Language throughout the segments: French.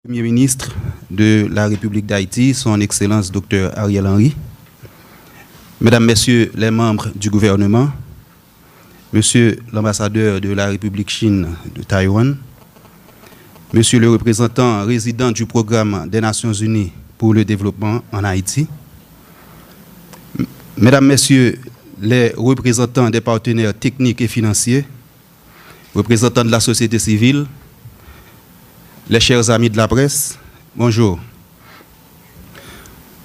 Premier ministre de la République d'Haïti, son Excellence Dr Ariel Henry, Mesdames, Messieurs les membres du gouvernement, Monsieur l'ambassadeur de la République Chine de Taïwan, Monsieur le représentant résident du programme des Nations Unies pour le développement en Haïti, Mesdames, Messieurs les représentants des partenaires techniques et financiers, représentants de la société civile, les chers amis de la presse, bonjour.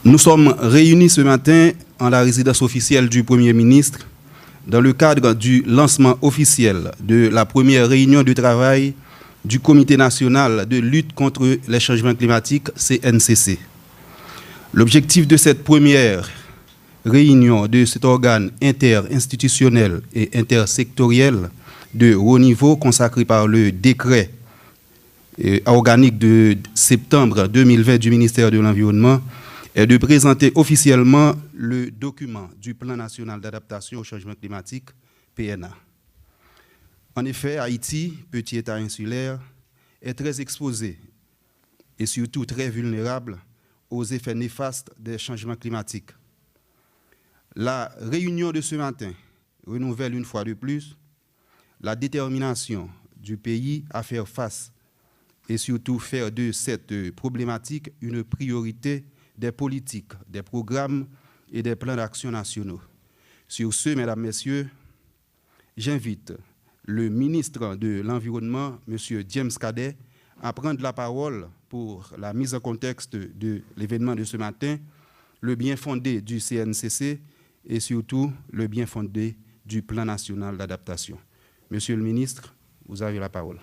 Nous sommes réunis ce matin en la résidence officielle du Premier ministre dans le cadre du lancement officiel de la première réunion de travail du Comité national de lutte contre les changements climatiques, CNCC. L'objectif de cette première réunion de cet organe interinstitutionnel et intersectoriel de haut niveau consacré par le décret organique de septembre 2020 du ministère de l'Environnement est de présenter officiellement le document du Plan national d'adaptation au changement climatique, PNA. En effet, Haïti, petit État insulaire, est très exposé et surtout très vulnérable aux effets néfastes des changements climatiques. La réunion de ce matin renouvelle une fois de plus la détermination du pays à faire face et surtout faire de cette problématique une priorité des politiques, des programmes et des plans d'action nationaux. Sur ce, Mesdames, Messieurs, j'invite le ministre de l'Environnement, M. James Cadet, à prendre la parole pour la mise en contexte de l'événement de ce matin, le bien fondé du CNCC et surtout le bien fondé du Plan national d'adaptation. Monsieur le ministre, vous avez la parole.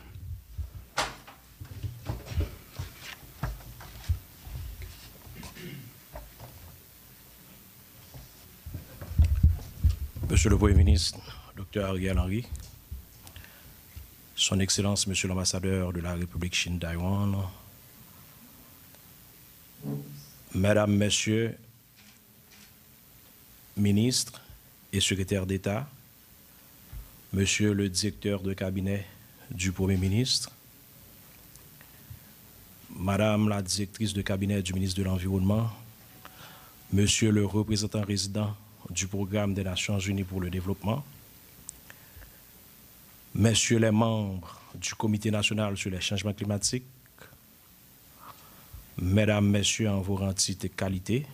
Monsieur le Premier ministre, Dr Ariel Henry, Son Excellence, Monsieur l'ambassadeur de la République Chine Taïwan, Mesdames, Messieurs, ministres et secrétaires d'État, Monsieur le directeur de cabinet du Premier ministre, Madame la directrice de cabinet du ministre de l'Environnement, Monsieur le représentant résident du programme des Nations Unies pour le développement, Messieurs les membres du Comité national sur les changements climatiques, Mesdames, Messieurs en vos rangs, titres et qualités,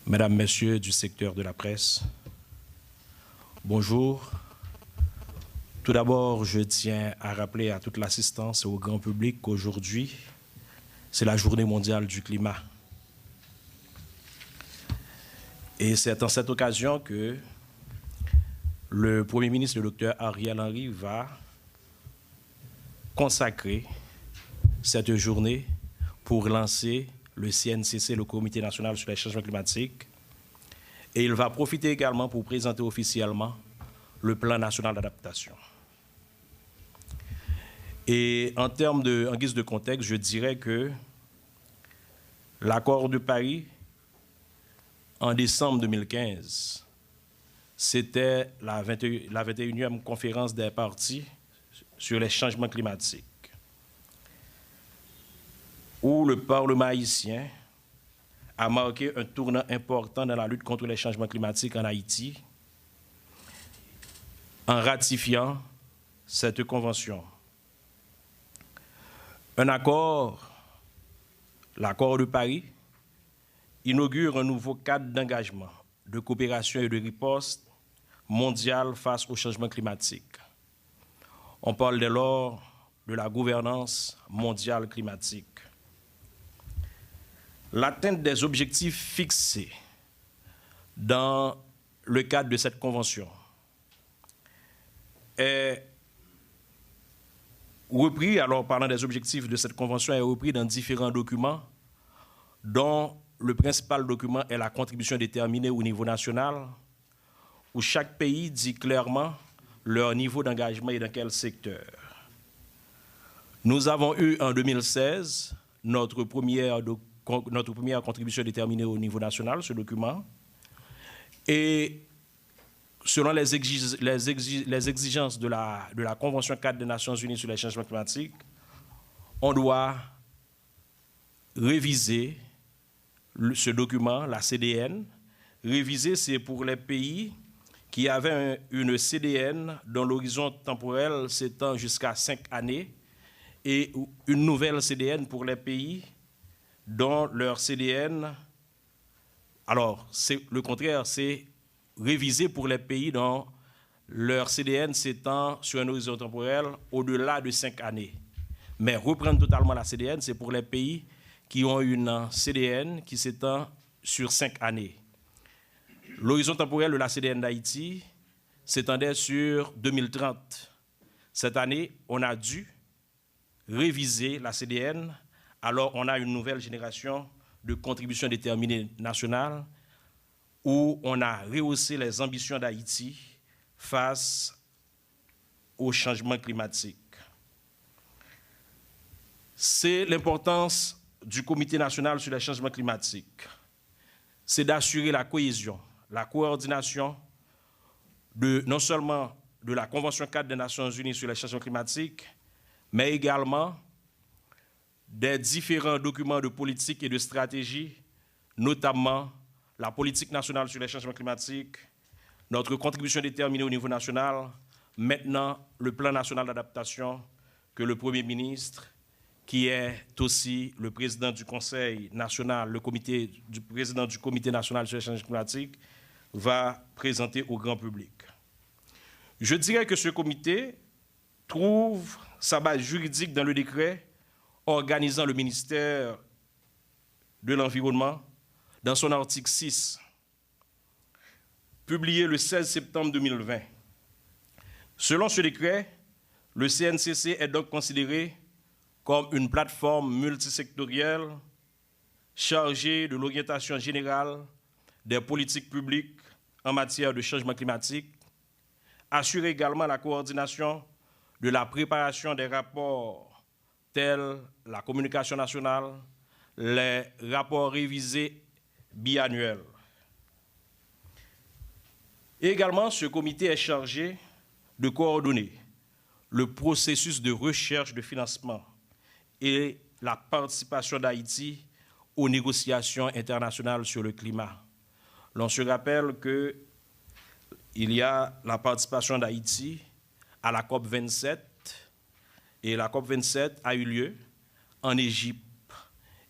Mesdames, Messieurs du secteur de la presse, bonjour. Tout d'abord, je tiens à rappeler à toute l'assistance et au grand public qu'aujourd'hui, c'est la Journée mondiale du climat. Et c'est en cette occasion que le Premier ministre, le Dr Ariel Henry, va consacrer cette journée pour lancer le CNCC, le Comité national sur les changements climatiques. Et il va profiter également pour présenter officiellement le Plan national d'adaptation. Et en guise de contexte, je dirais que l'accord de Paris, en décembre 2015, c'était la 21e conférence des parties sur les changements climatiques, où le Parlement haïtien a marqué un tournant important dans la lutte contre les changements climatiques en Haïti en ratifiant cette convention. Un accord, l'accord de Paris, inaugure un nouveau cadre d'engagement, de coopération et de riposte mondiale face au changement climatique. On parle dès lors de la gouvernance mondiale climatique. L'atteinte des objectifs fixés dans le cadre de cette convention est repris, alors parlant des objectifs de cette convention, est repris dans différents documents, dont le principal document est la contribution déterminée au niveau national, où chaque pays dit clairement leur niveau d'engagement et dans quel secteur. Nous avons eu en 2016 notre première contribution déterminée au niveau national, ce document, et selon les exigences de la Convention cadre des Nations Unies sur les changements climatiques, on doit réviser ce document, la CDN. Réviser, c'est pour les pays qui avaient une CDN dont l'horizon temporel s'étend jusqu'à 5 années et une nouvelle CDN pour les pays dont leur CDN, alors c'est le contraire, c'est réviser pour les pays dont leur CDN s'étend sur un horizon temporel au-delà de 5 années. Mais reprendre totalement la CDN, c'est pour les pays qui ont une CDN qui s'étend sur 5 années. L'horizon temporel de la CDN d'Haïti s'étendait sur 2030. Cette année, on a dû réviser la CDN, alors on a une nouvelle génération de contributions déterminées nationales où on a rehaussé les ambitions d'Haïti face au changement climatique. C'est l'importance du Comité national sur les changements climatiques. C'est d'assurer la cohésion, la coordination non seulement de la Convention cadre des Nations Unies sur les changements climatiques, mais également des différents documents de politique et de stratégie, notamment la politique nationale sur les changements climatiques, notre contribution déterminée au niveau national, maintenant le plan national d'adaptation que le Premier ministre, qui est aussi le président du Conseil national, le président du Comité national sur les changements climatiques, va présenter au grand public. Je dirais que ce comité trouve sa base juridique dans le décret organisant le ministère de l'Environnement dans son article 6, publié le 16 septembre 2020. Selon ce décret, le CNCC est donc considéré comme une plateforme multisectorielle chargée de l'orientation générale des politiques publiques en matière de changement climatique, assure également la coordination de la préparation des rapports tels la communication nationale, les rapports révisés biannuels. Et également, ce comité est chargé de coordonner le processus de recherche de financement et la participation d'Haïti aux négociations internationales sur le climat. L'on se rappelle qu'il y a la participation d'Haïti à la COP27, et la COP27 a eu lieu en Égypte,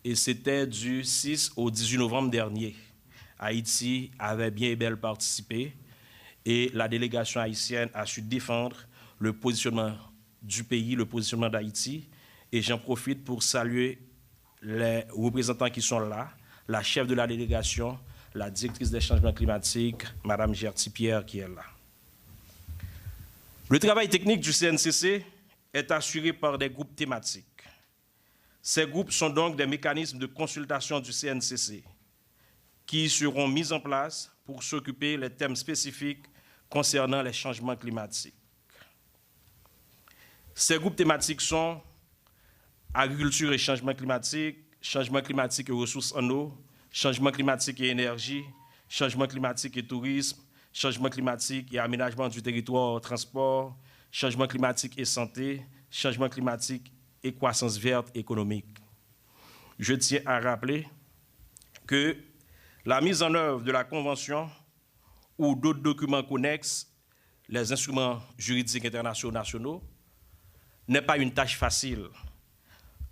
et c'était du 6 au 18 novembre dernier. Haïti avait bien et bien participé, et la délégation haïtienne a su défendre le positionnement du pays, le positionnement d'Haïti, et j'en profite pour saluer les représentants qui sont là, la chef de la délégation, la directrice des changements climatiques, Mme Gerty Pierre, qui est là. Le travail technique du CNCC est assuré par des groupes thématiques. Ces groupes sont donc des mécanismes de consultation du CNCC qui seront mis en place pour s'occuper des thèmes spécifiques concernant les changements climatiques. Ces groupes thématiques sont agriculture et changement climatique et ressources en eau, changement climatique et énergie, changement climatique et tourisme, changement climatique et aménagement du territoire, transport, changement climatique et santé, changement climatique et croissance verte économique. Je tiens à rappeler que la mise en œuvre de la Convention ou d'autres documents connexes, les instruments juridiques internationaux nationaux, n'est pas une tâche facile.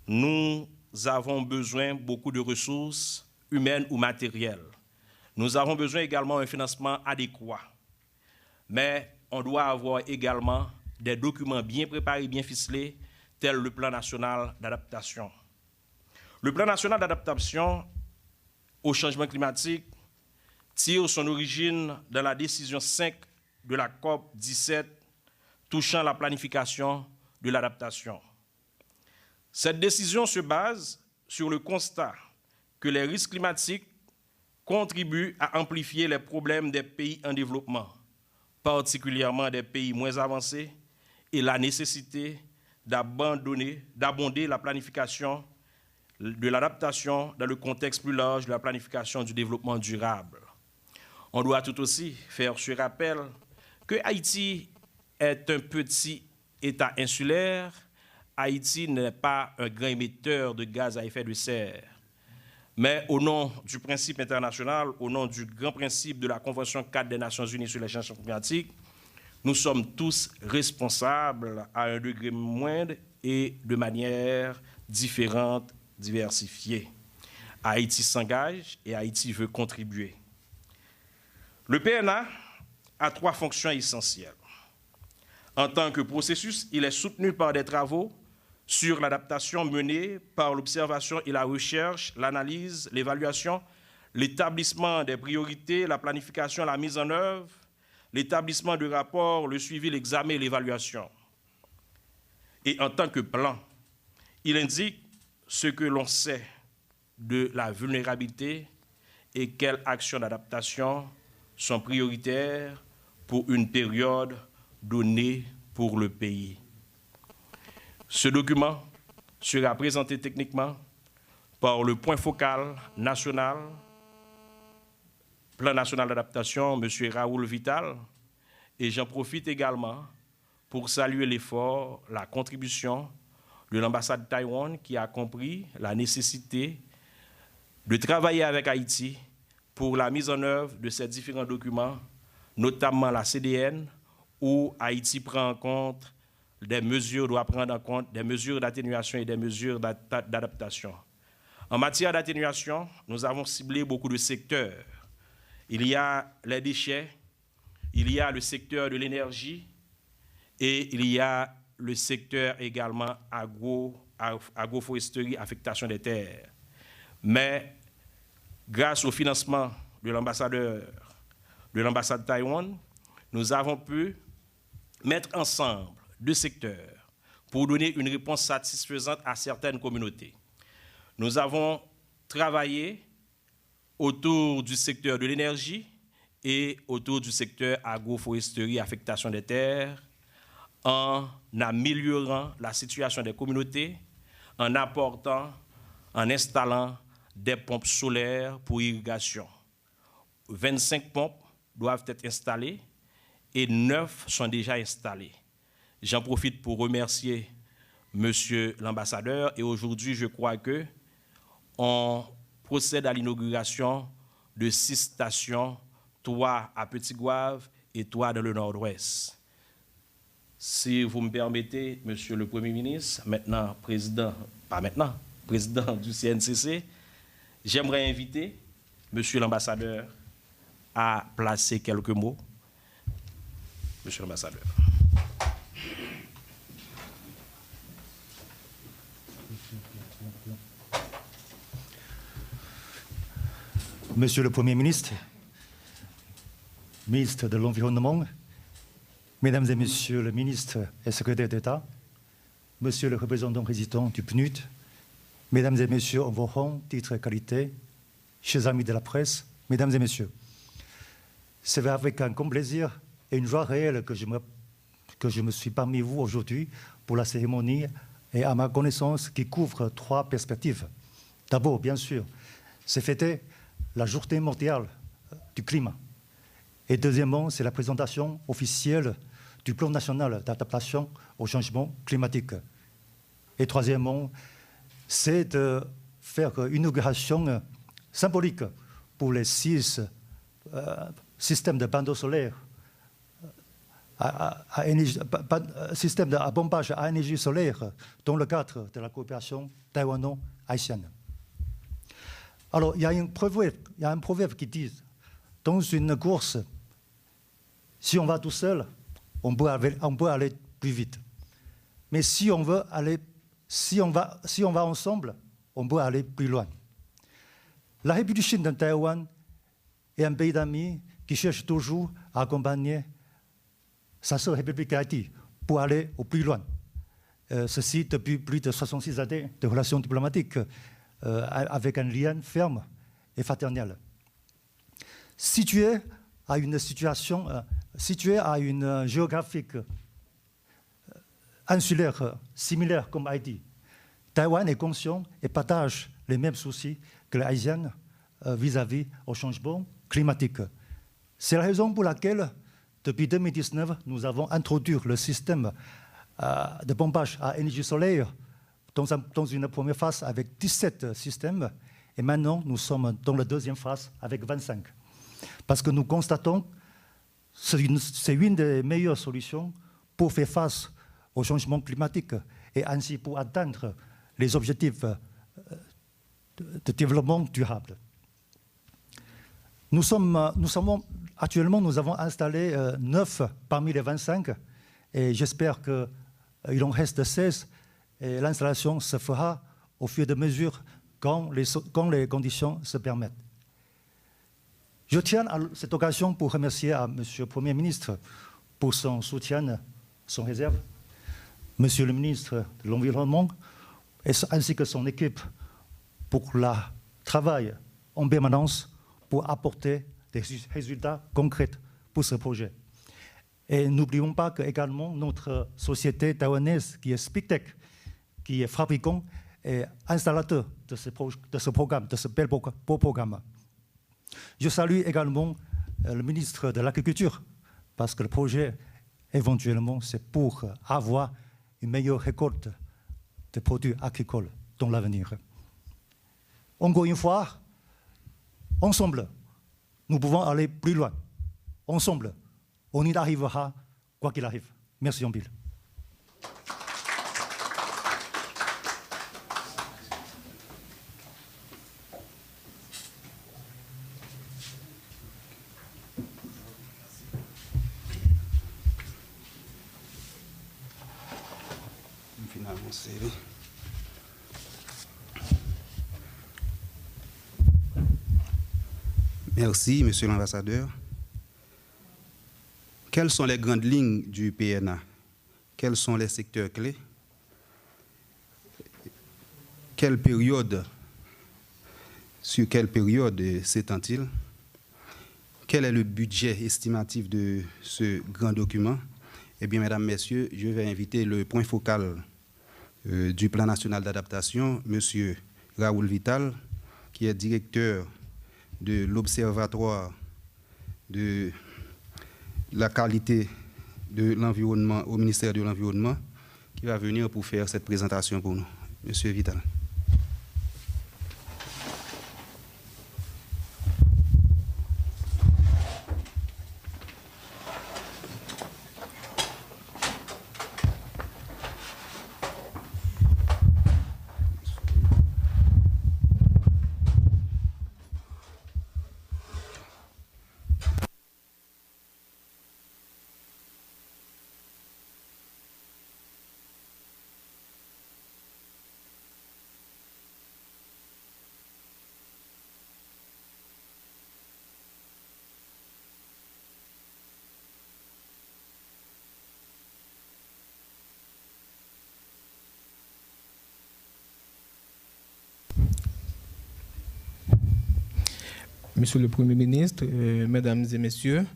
Nous avons besoin de beaucoup de ressources humaines ou matérielles. Nous avons besoin également d'un financement adéquat. Mais on doit avoir également des documents bien préparés, bien ficelés, tels le plan national d'adaptation. Le plan national d'adaptation au changement climatique tire son origine dans la décision 5 de la COP 17 touchant la planification de l'adaptation. Cette décision se base sur le constat que les risques climatiques contribuent à amplifier les problèmes des pays en développement, particulièrement des pays moins avancés, et la nécessité d'abonder la planification de l'adaptation dans le contexte plus large de la planification du développement durable. On doit tout aussi faire ce rappel que Haïti est un petit État insulaire. Haïti n'est pas un grand émetteur de gaz à effet de serre. Mais au nom du principe international, au nom du grand principe de la Convention 4 des Nations Unies sur les changements climatiques, nous sommes tous responsables à un degré moindre et de manière différente, diversifiée. Haïti s'engage et Haïti veut contribuer. Le PNA a 3 fonctions essentielles. En tant que processus, il est soutenu par des travaux sur l'adaptation menée par l'observation et la recherche, l'analyse, l'évaluation, l'établissement des priorités, la planification, la mise en œuvre, l'établissement de rapports, le suivi, l'examen et l'évaluation. Et en tant que plan, il indique ce que l'on sait de la vulnérabilité et quelles actions d'adaptation sont prioritaires pour une période donnée pour le pays. Ce document sera présenté techniquement par le point focal national, Plan national d'adaptation, M. Raoul Vital, et j'en profite également pour saluer l'effort, la contribution de l'ambassade de Taïwan qui a compris la nécessité de travailler avec Haïti pour la mise en œuvre de ces différents documents, notamment la CDN, où Haïti prend en compte des mesures, doit prendre en compte des mesures d'atténuation et des mesures d'adaptation. En matière d'atténuation, nous avons ciblé beaucoup de secteurs. Il y a les déchets, il y a le secteur de l'énergie et il y a le secteur également agroforesterie, affectation des terres. Mais grâce au financement de l'ambassadeur de l'ambassade de Taïwan, nous avons pu mettre ensemble 2 secteurs pour donner une réponse satisfaisante à certaines communautés. Nous avons travaillé autour du secteur de l'énergie et autour du secteur agroforesterie, affectation des terres, en améliorant la situation des communautés, en apportant, en installant des pompes solaires pour irrigation. 25 pompes doivent être installées et 9 sont déjà installées. J'en profite pour remercier Monsieur l'ambassadeur et aujourd'hui, je crois que on procède à l'inauguration de 6 stations, 3 à Petit-Goâve et 3 dans le nord-ouest. Si vous me permettez, Monsieur le Premier ministre, maintenant président, pas maintenant, président du CNCC, j'aimerais inviter Monsieur l'ambassadeur à placer quelques mots. Monsieur l'ambassadeur. Monsieur le Premier ministre, ministre de l'Environnement, Mesdames et Messieurs le ministre et secrétaire d'État, Monsieur le représentant résident du PNUD, Mesdames et Messieurs en vos rangs, titres et qualités, chers amis de la presse, Mesdames et Messieurs, c'est avec un grand plaisir et une joie réelle que je me suis parmi vous aujourd'hui pour la cérémonie et à ma connaissance qui couvre 3 perspectives. D'abord, bien sûr, c'est fêter la journée mondiale du climat. Et deuxièmement, c'est la présentation officielle du plan national d'adaptation au changement climatique. Et troisièmement, c'est de faire une inauguration symbolique pour les 6 systèmes de panneaux solaires, systèmes à pompage à énergie solaire dans le cadre de la coopération taïwano-haïtienne. Alors, il y a un proverbe qui dit, dans une course, si on va tout seul, on peut aller plus vite. Mais si on va ensemble, on peut aller plus loin. La République Chine de Taïwan est un pays d'amis qui cherche toujours à accompagner sa sœur République Haïti pour aller au plus loin. Ceci depuis plus de 66 années de relations diplomatiques avec un lien ferme et fraternel. Situé à une géographique insulaire similaire comme Haïti, Taïwan est conscient et partage les mêmes soucis que les Haïtiens vis-à-vis au changement climatique. C'est la raison pour laquelle, depuis 2019, nous avons introduit le système de pompage à énergie solaire dans une première phase avec 17 systèmes Et maintenant, nous sommes dans la deuxième phase avec 25. Parce que nous constatons que c'est une des meilleures solutions pour faire face au changement climatique et ainsi pour atteindre les objectifs de développement durable. Actuellement, nous avons installé 9 parmi les 25 et j'espère qu'il en reste 16 et l'installation se fera au fur et à mesure quand les conditions se permettent. Je tiens à cette occasion pour remercier à M. le Premier ministre pour son soutien, son réserve, M. le ministre de l'Environnement ainsi que son équipe pour le travail en permanence pour apporter des résultats concrets pour ce projet. Et n'oublions pas que également notre société taïwanaise qui est Speedtech, qui est fabricant et installateur de ce programme, de ce beau programme. Je salue également le ministre de l'Agriculture parce que le projet, éventuellement, c'est pour avoir une meilleure récolte de produits agricoles dans l'avenir. Encore une fois, ensemble, nous pouvons aller plus loin. Ensemble, on y arrivera quoi qu'il arrive. Merci, Yambil. Finalement, c'est... Merci, Monsieur l'ambassadeur. Quelles sont les grandes lignes du PNA? Quels sont les secteurs clés? Sur quelle période s'étend-il? Quel est le budget estimatif de ce grand document? Eh bien, mesdames, messieurs, je vais inviter le point focal du plan national d'adaptation, M. Raoul Vital, qui est directeur de l'Observatoire de la qualité de l'environnement au ministère de l'Environnement, qui va venir pour faire cette présentation pour nous. Monsieur Vital. Monsieur le Premier ministre, Mesdames et Messieurs,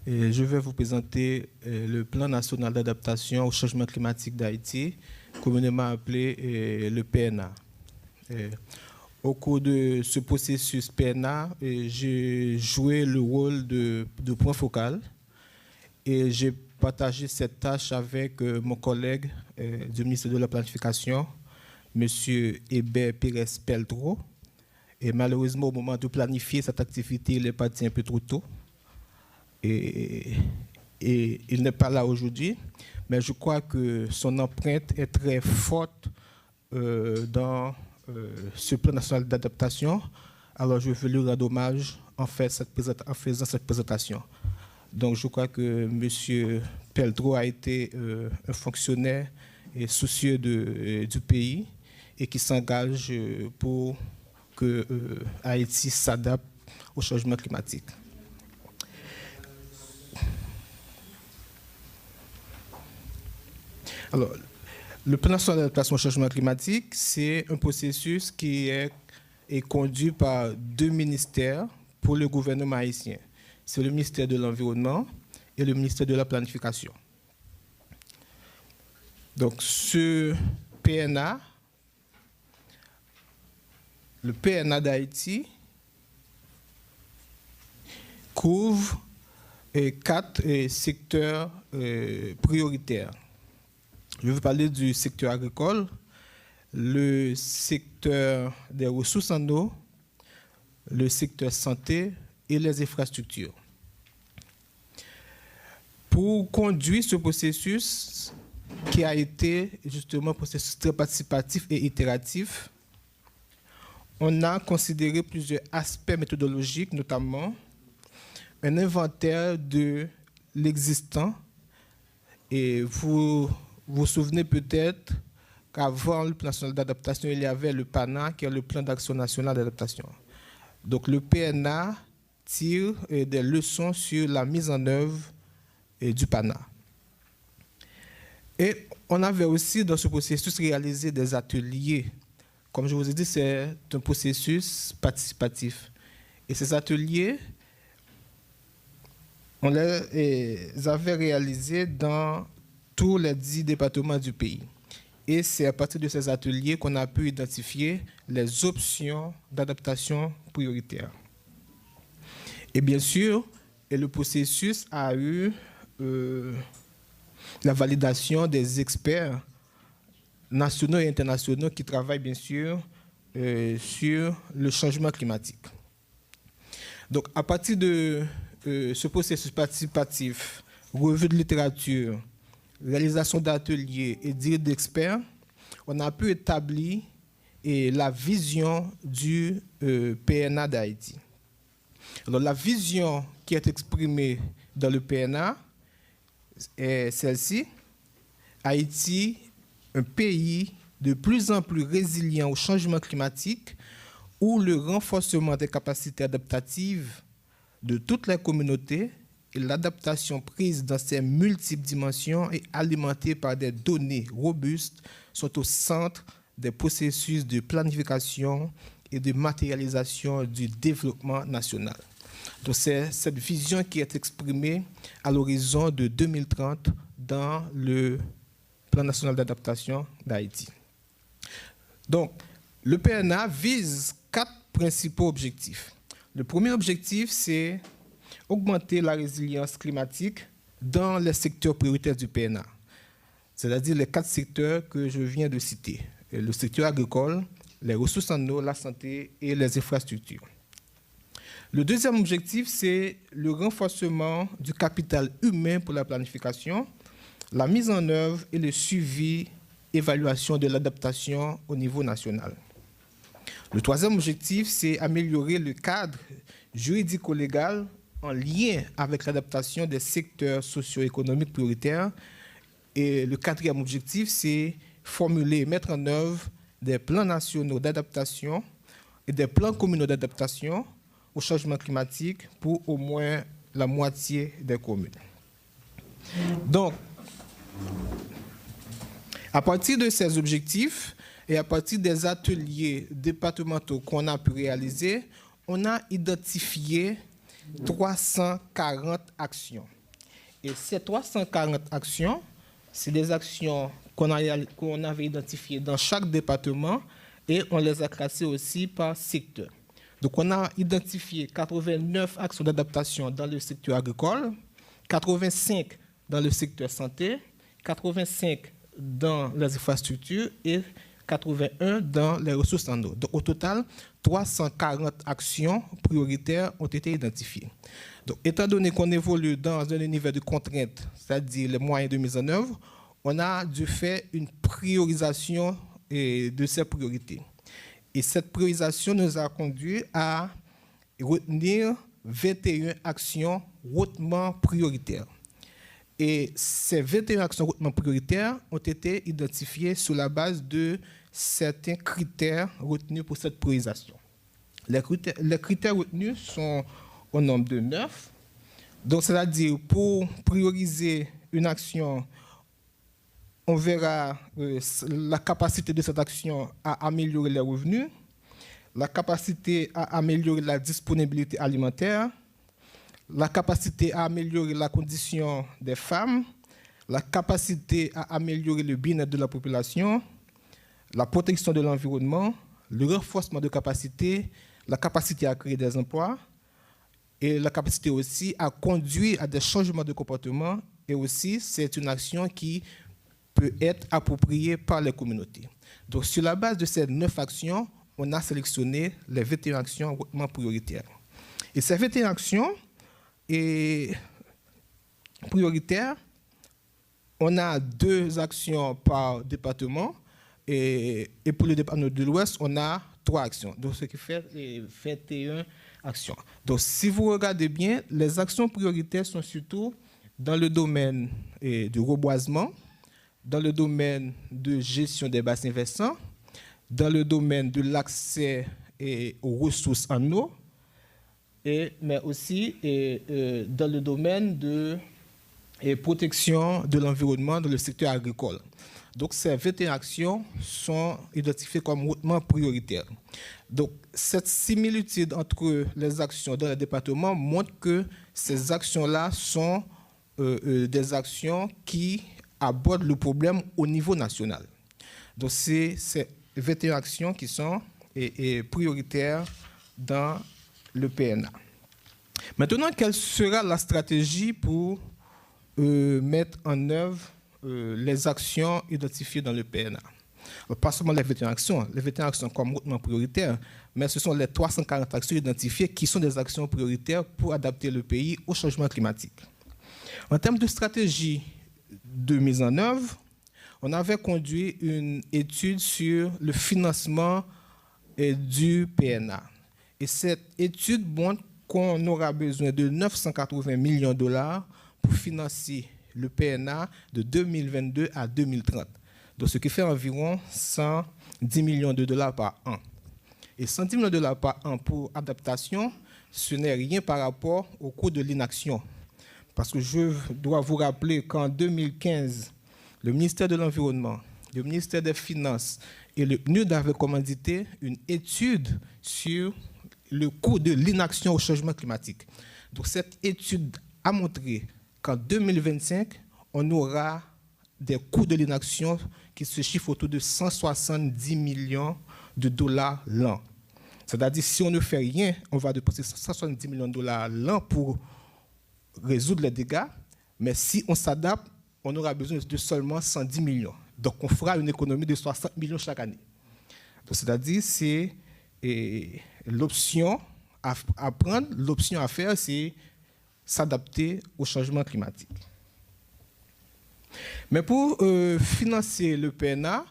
je vais vous présenter le plan national d'adaptation au changement climatique d'Haïti, communément appelé le PNA. Au cours de ce processus PNA, j'ai joué le rôle de point focal et j'ai partagé cette tâche avec mon collègue du ministère de la Planification, M. Hébert Pérez-Peltro. Et malheureusement, au moment de planifier cette activité, il est parti un peu trop tôt. Et il n'est pas là aujourd'hui. Mais je crois que son empreinte est très forte dans ce plan national d'adaptation. Alors, je veux lui rendre hommage en faisant cette présentation. Donc, je crois que M. Peltro a été un fonctionnaire et soucieux du pays et qui s'engage pour que Haïti s'adapte au changement climatique. Alors, le plan national d'adaptation au changement climatique, c'est un processus qui est conduit par 2 ministères pour le gouvernement haïtien. C'est le ministère de l'Environnement et le ministère de la Planification. Donc, ce PNA, le PNA d'Haïti couvre 4 secteurs prioritaires. Je vais parler du secteur agricole, le secteur des ressources en eau, le secteur santé et les infrastructures. Pour conduire ce processus, qui a été justement un processus très participatif et itératif, on a considéré plusieurs aspects méthodologiques, notamment un inventaire de l'existant. Et vous vous souvenez peut-être qu'avant le plan national d'adaptation, il y avait le PANA, qui est le plan d'action national d'adaptation. Donc le PNA tire des leçons sur la mise en œuvre du PANA. Et on avait aussi dans ce processus réalisé des ateliers. Comme je vous ai dit, c'est un processus participatif. Et ces ateliers, on les avait réalisés dans tous les 10 départements du pays. Et c'est à partir de ces ateliers qu'on a pu identifier les options d'adaptation prioritaires. Et bien sûr, le processus a eu la validation des experts nationaux et internationaux qui travaillent bien sûr sur le changement climatique. Donc à partir de ce processus participatif, revue de littérature, réalisation d'ateliers et dire d'experts, on a pu établir la vision du PNA d'Haïti. Alors la vision qui est exprimée dans le PNA est celle-ci. Haïti, un pays de plus en plus résilient au changement climatique, où le renforcement des capacités adaptatives de toutes les communautés et l'adaptation prise dans ces multiples dimensions et alimentée par des données robustes sont au centre des processus de planification et de matérialisation du développement national. Donc c'est cette vision qui est exprimée à l'horizon de 2030 dans le plan national d'adaptation d'Haïti. Donc, le PNA vise 4 principaux objectifs. Le premier objectif, c'est augmenter la résilience climatique dans les secteurs prioritaires du PNA, c'est-à-dire les 4 secteurs que je viens de citer, le secteur agricole, les ressources en eau, la santé et les infrastructures. Le deuxième objectif, c'est le renforcement du capital humain pour la planification, la mise en œuvre et le suivi, évaluation de l'adaptation au niveau national. Le troisième objectif, c'est améliorer le cadre juridico-légal en lien avec l'adaptation des secteurs socio-économiques prioritaires. Et le quatrième objectif, c'est formuler et mettre en œuvre des plans nationaux d'adaptation et des plans communaux d'adaptation au changement climatique pour au moins la moitié des communes. Donc, à partir de ces objectifs et à partir des ateliers départementaux qu'on a pu réaliser, on a identifié 340 actions. Et ces 340 actions, c'est des actions qu'on avait identifiées dans chaque département et on les a classées aussi par secteur. Donc, on a identifié 89 actions d'adaptation dans le secteur agricole, 85 dans le secteur santé, 85 dans les infrastructures et 81 dans les ressources en eau. Donc, au total, 340 actions prioritaires ont été identifiées. Donc, étant donné qu'on évolue dans un univers de contraintes, c'est-à-dire les moyens de mise en œuvre, on a dû faire une priorisation de ces priorités. Et cette priorisation nous a conduit à retenir 21 actions hautement prioritaires. Et ces 21 actions hautement prioritaires ont été identifiées sur la base de certains critères retenus pour cette priorisation. Les critères retenus sont au nombre de 9. Donc, c'est-à-dire, pour prioriser une action, on verra la capacité de cette action à améliorer les revenus, la capacité à améliorer la disponibilité alimentaire, la capacité à améliorer la condition des femmes, la capacité à améliorer le bien-être de la population, la protection de l'environnement, le renforcement de capacité, la capacité à créer des emplois et la capacité aussi à conduire à des changements de comportement. Et aussi, c'est une action qui peut être appropriée par les communautés. Donc, sur la base de ces 9 actions, on a sélectionné les 21 actions hautement prioritaires. Et ces 21 actions prioritaires, on a 2 actions par département et pour le département de l'Ouest, on a 3 actions. Donc, ce qui fait 21 actions. Donc, si vous regardez bien, les actions prioritaires sont surtout dans le domaine du reboisement, dans le domaine de gestion des bassins versants, dans le domaine de l'accès aux ressources en eau, mais aussi dans le domaine de protection de l'environnement dans le secteur agricole. Donc, ces 21 actions sont identifiées comme hautement prioritaires. Donc, cette similitude entre les actions dans le département montre que ces actions-là sont des actions qui abordent le problème au niveau national. Donc, c'est ces 21 actions qui sont prioritaires dans le PNA. Maintenant, quelle sera la stratégie pour mettre en œuvre les actions identifiées dans le PNA? Pas seulement les 21 actions comme hautement prioritaires, mais ce sont les 340 actions identifiées qui sont des actions prioritaires pour adapter le pays au changement climatique. En termes de stratégie de mise en œuvre, on avait conduit une étude sur le financement du PNA. Et cette étude montre qu'on aura besoin de 980 millions de dollars pour financer le PNA de 2022 à 2030. Donc, ce qui fait environ 110 millions de dollars par an. Et 110 millions de dollars par an pour adaptation, ce n'est rien par rapport au coût de l'inaction. Parce que je dois vous rappeler qu'en 2015, le ministère de l'Environnement, le ministère des Finances et le PNUD avaient commandité une étude sur le coût de l'inaction au changement climatique. Donc, cette étude a montré qu'en 2025, on aura des coûts de l'inaction qui se chiffrent autour de 170 millions de dollars l'an. C'est-à-dire, si on ne fait rien, on va dépenser 170 millions de dollars l'an pour résoudre les dégâts, mais si on s'adapte, on aura besoin de seulement 110 millions. Donc, on fera une économie de 60 millions chaque année. Donc, c'est-à-dire, c'est l'option à prendre, l'option à faire, c'est s'adapter au changement climatique. Mais pour financer le PNA,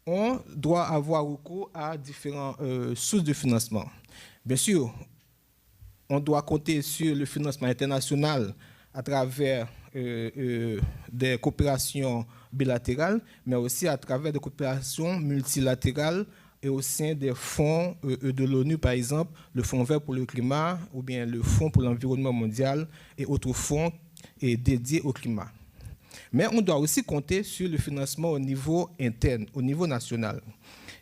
on doit avoir recours à différentes sources de financement. Bien sûr, on doit compter sur le financement international à travers des coopérations bilatérales, mais aussi à travers des coopérations multilatérales et au sein des fonds de l'ONU, par exemple, le Fonds vert pour le climat ou bien le Fonds pour l'environnement mondial et autres fonds dédiés au climat. Mais on doit aussi compter sur le financement au niveau interne, au niveau national.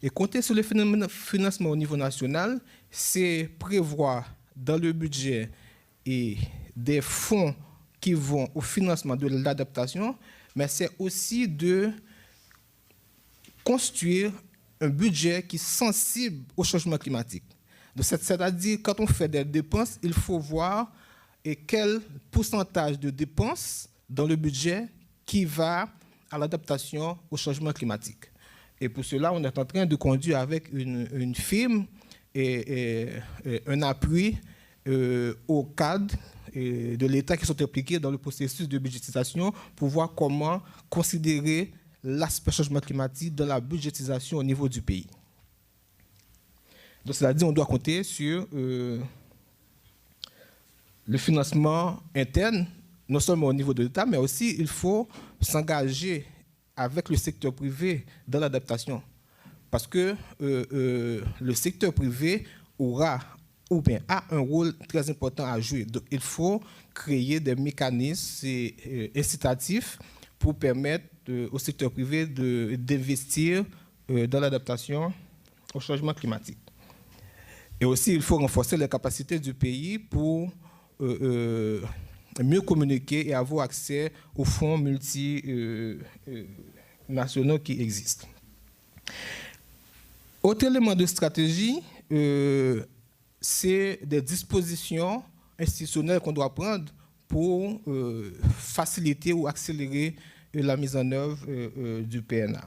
Et compter sur le financement au niveau national, c'est prévoir dans le budget des fonds qui vont au financement de l'adaptation, mais c'est aussi de construire un budget qui est sensible au changement climatique. C'est-à-dire, quand on fait des dépenses, il faut voir quel pourcentage de dépenses dans le budget qui va à l'adaptation au changement climatique. Et pour cela, on est en train de conduire avec une firme et un appui au cadre de l'État qui sont impliqués dans le processus de budgétisation pour voir comment considérer l'aspect changement climatique dans la budgétisation au niveau du pays. Donc, c'est-à-dire qu'on doit compter sur le financement interne, non seulement au niveau de l'État, mais aussi il faut s'engager avec le secteur privé dans l'adaptation. Parce que le secteur privé a un rôle très important à jouer. Donc, il faut créer des mécanismes incitatifs pour permettre au secteur privé d'investir dans l'adaptation au changement climatique. Et aussi, il faut renforcer les capacités du pays pour mieux communiquer et avoir accès aux fonds multinationaux qui existent. Autre élément de stratégie, c'est des dispositions institutionnelles qu'on doit prendre pour faciliter ou accélérer la mise en œuvre du PNA.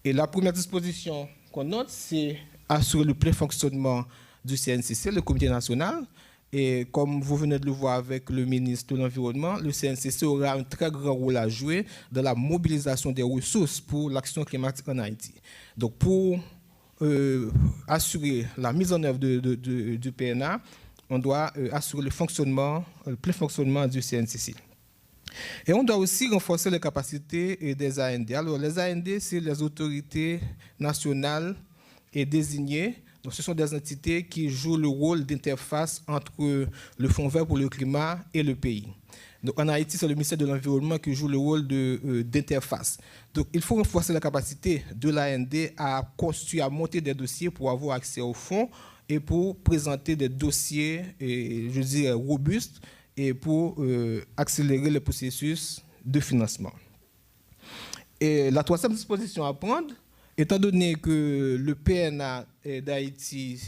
Et la première disposition qu'on note, c'est assurer le plein fonctionnement du CNCC, le comité national. Et comme vous venez de le voir avec le ministre de l'Environnement, le CNCC aura un très grand rôle à jouer dans la mobilisation des ressources pour l'action climatique en Haïti. Donc pour assurer la mise en œuvre du PNA, on doit assurer le plein fonctionnement du CNCC. Et on doit aussi renforcer les capacités des AND. Alors les AND, c'est les autorités nationales et désignées. Donc, ce sont des entités qui jouent le rôle d'interface entre le Fonds vert pour le climat et le pays. Donc, en Haïti, c'est le ministère de l'Environnement qui joue le rôle d'interface. Donc, il faut renforcer la capacité de l'AND à construire, à monter des dossiers pour avoir accès aux fonds et pour présenter des dossiers, je dirais, robustes et pour accélérer le processus de financement. Et la troisième disposition à prendre, étant donné que le PNA d'Haïti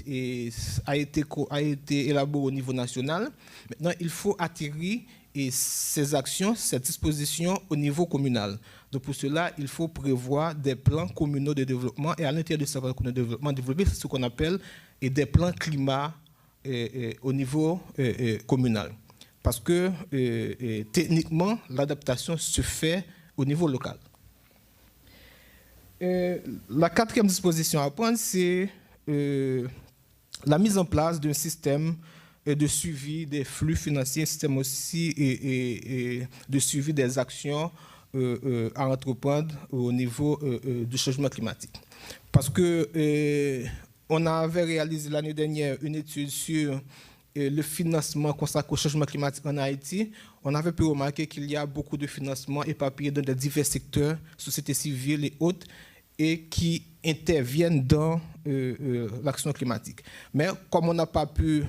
a été élaboré au niveau national, maintenant il faut atterrir ces actions, ces dispositions au niveau communal. Donc pour cela, il faut prévoir des plans communaux de développement et à l'intérieur de ces plans communaux de développement, développer ce qu'on appelle des plans climat au niveau communal. Parce que techniquement, l'adaptation se fait au niveau local. La quatrième disposition à prendre, c'est la mise en place d'un système de suivi des flux financiers, un système aussi de suivi des actions à entreprendre au niveau du changement climatique. Parce que on avait réalisé l'année dernière une étude sur le financement consacré au changement climatique en Haïti. On avait pu remarquer qu'il y a beaucoup de financements éparpillés dans de divers secteurs, société civile et autres, et qui interviennent dans l'action climatique. Mais comme on n'a pas pu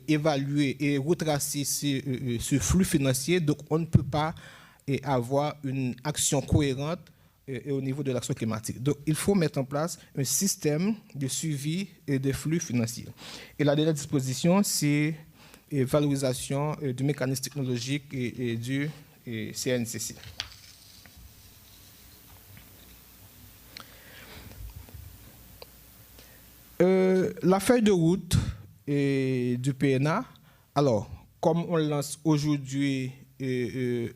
évaluer et retracer ce flux financier, donc on ne peut pas avoir une action cohérente au niveau de l'action climatique. Donc il faut mettre en place un système de suivi des flux financiers. Et la dernière disposition, c'est la valorisation du mécanisme technologique et du CNCC. La feuille de route du PNA, alors, comme on lance aujourd'hui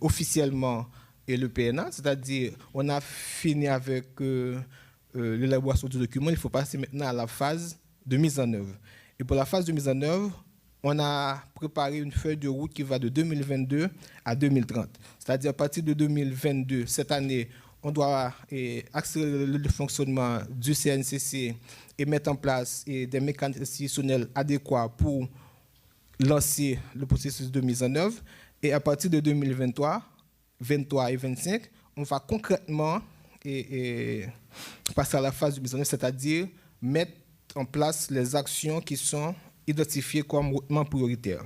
officiellement le PNA, c'est-à-dire on a fini avec l'élaboration du document, il faut passer maintenant à la phase de mise en œuvre. Et pour la phase de mise en œuvre, on a préparé une feuille de route qui va de 2022 à 2030. C'est-à-dire à partir de 2022, cette année, on doit accélérer le fonctionnement du CNCC et mettre en place des mécanismes institutionnels adéquats pour lancer le processus de mise en œuvre. Et à partir de 2023, 23 et 25, on va concrètement passer à la phase de mise en œuvre, c'est-à-dire mettre en place les actions qui sont identifiées comme hautement prioritaires.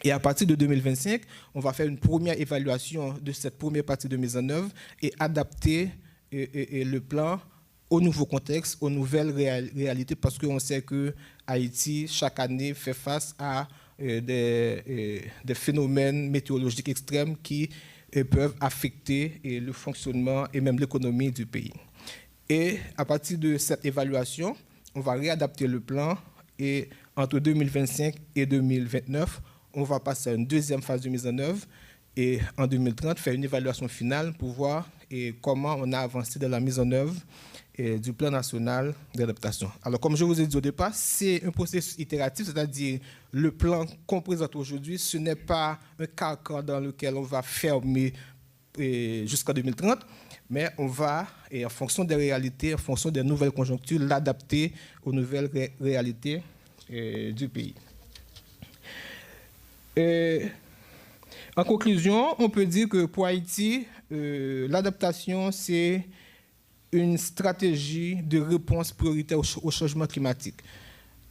Et à partir de 2025, on va faire une première évaluation de cette première partie de mise en œuvre et adapter le plan au nouveau contexte, aux nouvelles réalités, parce qu'on sait que Haïti, chaque année, fait face à des phénomènes météorologiques extrêmes qui peuvent affecter le fonctionnement et même l'économie du pays. Et à partir de cette évaluation, on va réadapter le plan et entre 2025 et 2029, on va passer à une deuxième phase de mise en œuvre et en 2030, faire une évaluation finale pour voir comment on a avancé dans la mise en œuvre du plan national d'adaptation. Alors, comme je vous ai dit au départ, c'est un processus itératif, c'est-à-dire le plan qu'on présente aujourd'hui, ce n'est pas un carcan dans lequel on va fermer jusqu'en 2030, mais on va, en fonction des réalités, en fonction des nouvelles conjonctures, l'adapter aux nouvelles réalités du pays. En conclusion, on peut dire que pour Haïti, l'adaptation, c'est une stratégie de réponse prioritaire au changement climatique.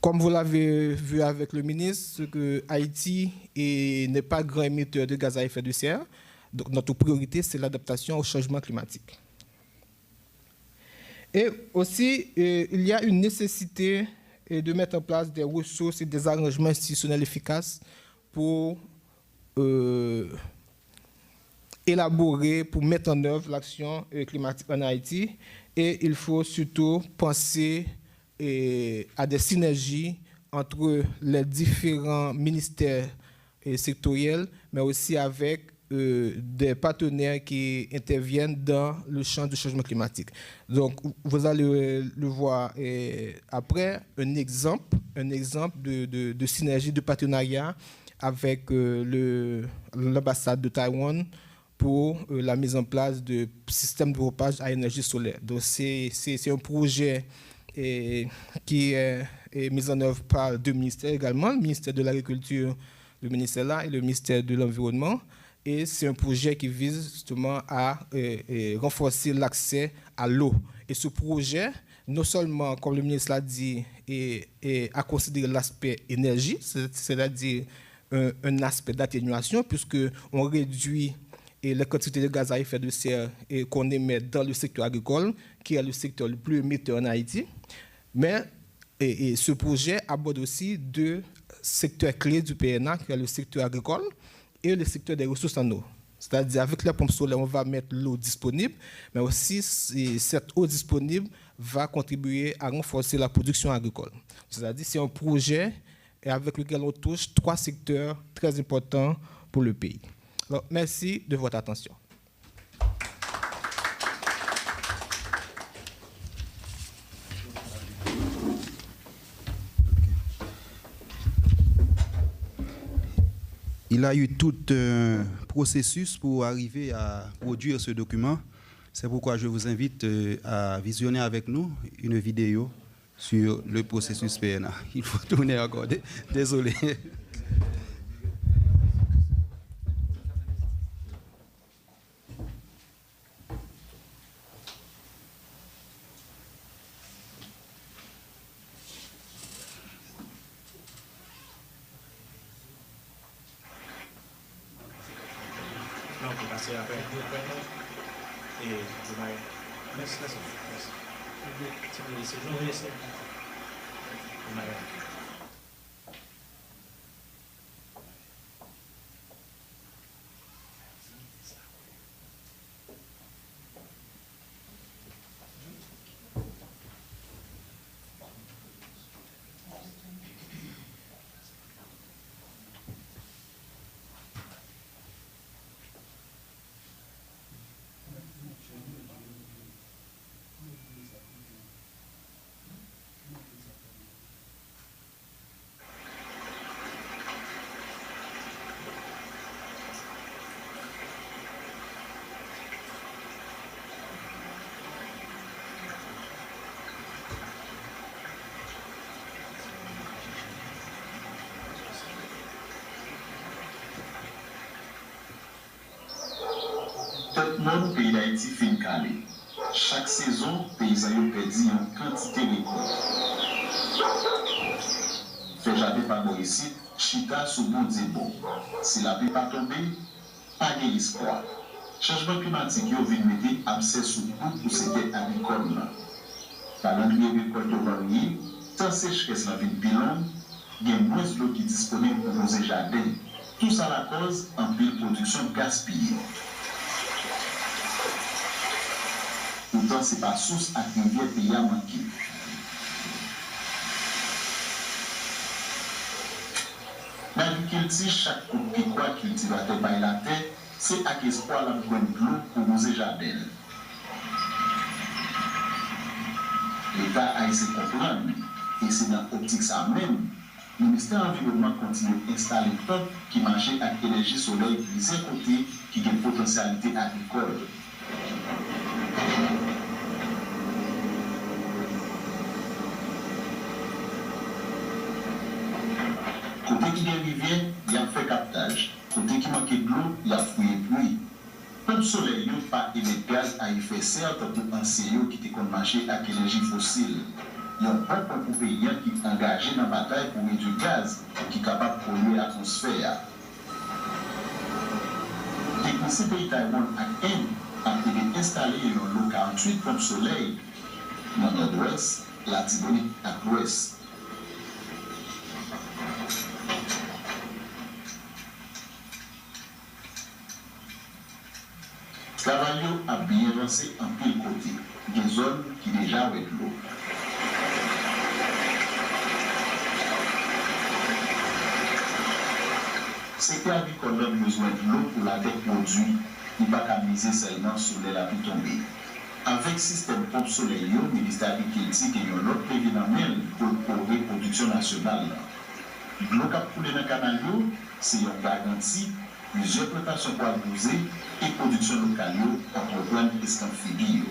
Comme vous l'avez vu avec le ministre, que Haïti n'est pas grand émetteur de gaz à effet de serre. Donc notre priorité, c'est l'adaptation au changement climatique. Et aussi, il y a une nécessité de mettre en place des ressources et des arrangements institutionnels efficaces pour élaborer, pour mettre en œuvre l'action climatique en Haïti. Et il faut surtout penser à des synergies entre les différents ministères sectoriels, mais aussi avec des partenaires qui interviennent dans le champ du changement climatique. Donc, vous allez le voir après, un exemple de synergie, de partenariat avec l'ambassade de Taïwan pour la mise en place de systèmes de pompage à énergie solaire. Donc, c'est un projet qui est mis en œuvre par deux ministères également, le ministère de l'Agriculture, le ministère là, et le ministère de l'Environnement. Et c'est un projet qui vise justement à renforcer l'accès à l'eau. Et ce projet, non seulement, comme le ministre l'a dit, a considéré l'aspect énergie, c'est-à-dire un aspect d'atténuation, puisqu'on réduit les quantités de gaz à effet de serre qu'on émet dans le secteur agricole, qui est le secteur le plus émetteur en Haïti. Mais ce projet aborde aussi deux secteurs clés du PNA, qui est le secteur agricole et le secteur des ressources en eau. C'est-à-dire, avec la pompe solaire, on va mettre l'eau disponible, mais aussi cette eau disponible va contribuer à renforcer la production agricole. C'est-à-dire, c'est un projet avec lequel on touche trois secteurs très importants pour le pays. Alors, merci de votre attention. Il a eu tout un processus pour arriver à produire ce document. C'est pourquoi je vous invite à visionner avec nous une vidéo sur le processus PNA. Il faut tourner encore. Désolé. Non, on peut passer après. Et je vais... Merci. Tout le monde pays d'Haïti fin calé. Chaque saison, paysans ont perdu une quantité de récolte. Fait jamais par ici, chita sous bon dit bon. Si la pluie pas tombée, pas d'espoir. Changement climatique yo vient mettre abcès sous tout pour secteur agricole. Calendrier récolte varié, tant sécheresse la ville bilan, il y a moins d'eau qui est disponible pour nos jardins. Tout ça la cause en pile production gaspillée. Pourtant, ce n'est pas source à rivière pays à manquer. Dans l'agriculture, chaque coup de quoi cultivateur par la terre, c'est à espoir la bonne de l'eau pour nos jardins. L'État a essayé de comprendre, et c'est dans l'optique ça même, le ministère de l'Environnement continue d'installer un peuple qui marche avec l'énergie solaire qui est côté, qui a une potentialité agricole. Côté qui est rivière, il y a fait captage. Côté qui manque de l'eau, il y a fouillé pluie. Comme le soleil n'a pas émis de gaz à effet de serre pour un CEO qui était marché avec l'énergie fossile. Il y a un peuple pour pays qui est engagé dans la bataille pour réduire le gaz qui est capable de polluer l'atmosphère. Technicien pays Taïwan a été installé dans l'eau 48 comme soleil dans le nord-ouest, la Tibonite à l'ouest. Le travail a bien avancé en pile côté, des zones qui déjà avec l'eau. secteur agricole a besoin de l'eau pour la tête produit, il ne va pas miser seulement sur les lapis tombés. Avec le système pompe soleil, le ministère de l'Agriculture et l'autre président pour la production nationale. L'eau qui a coulé dans le canal, c'est une garantie, plusieurs plantations pour abuser et production locale contre plein d'escamphibies.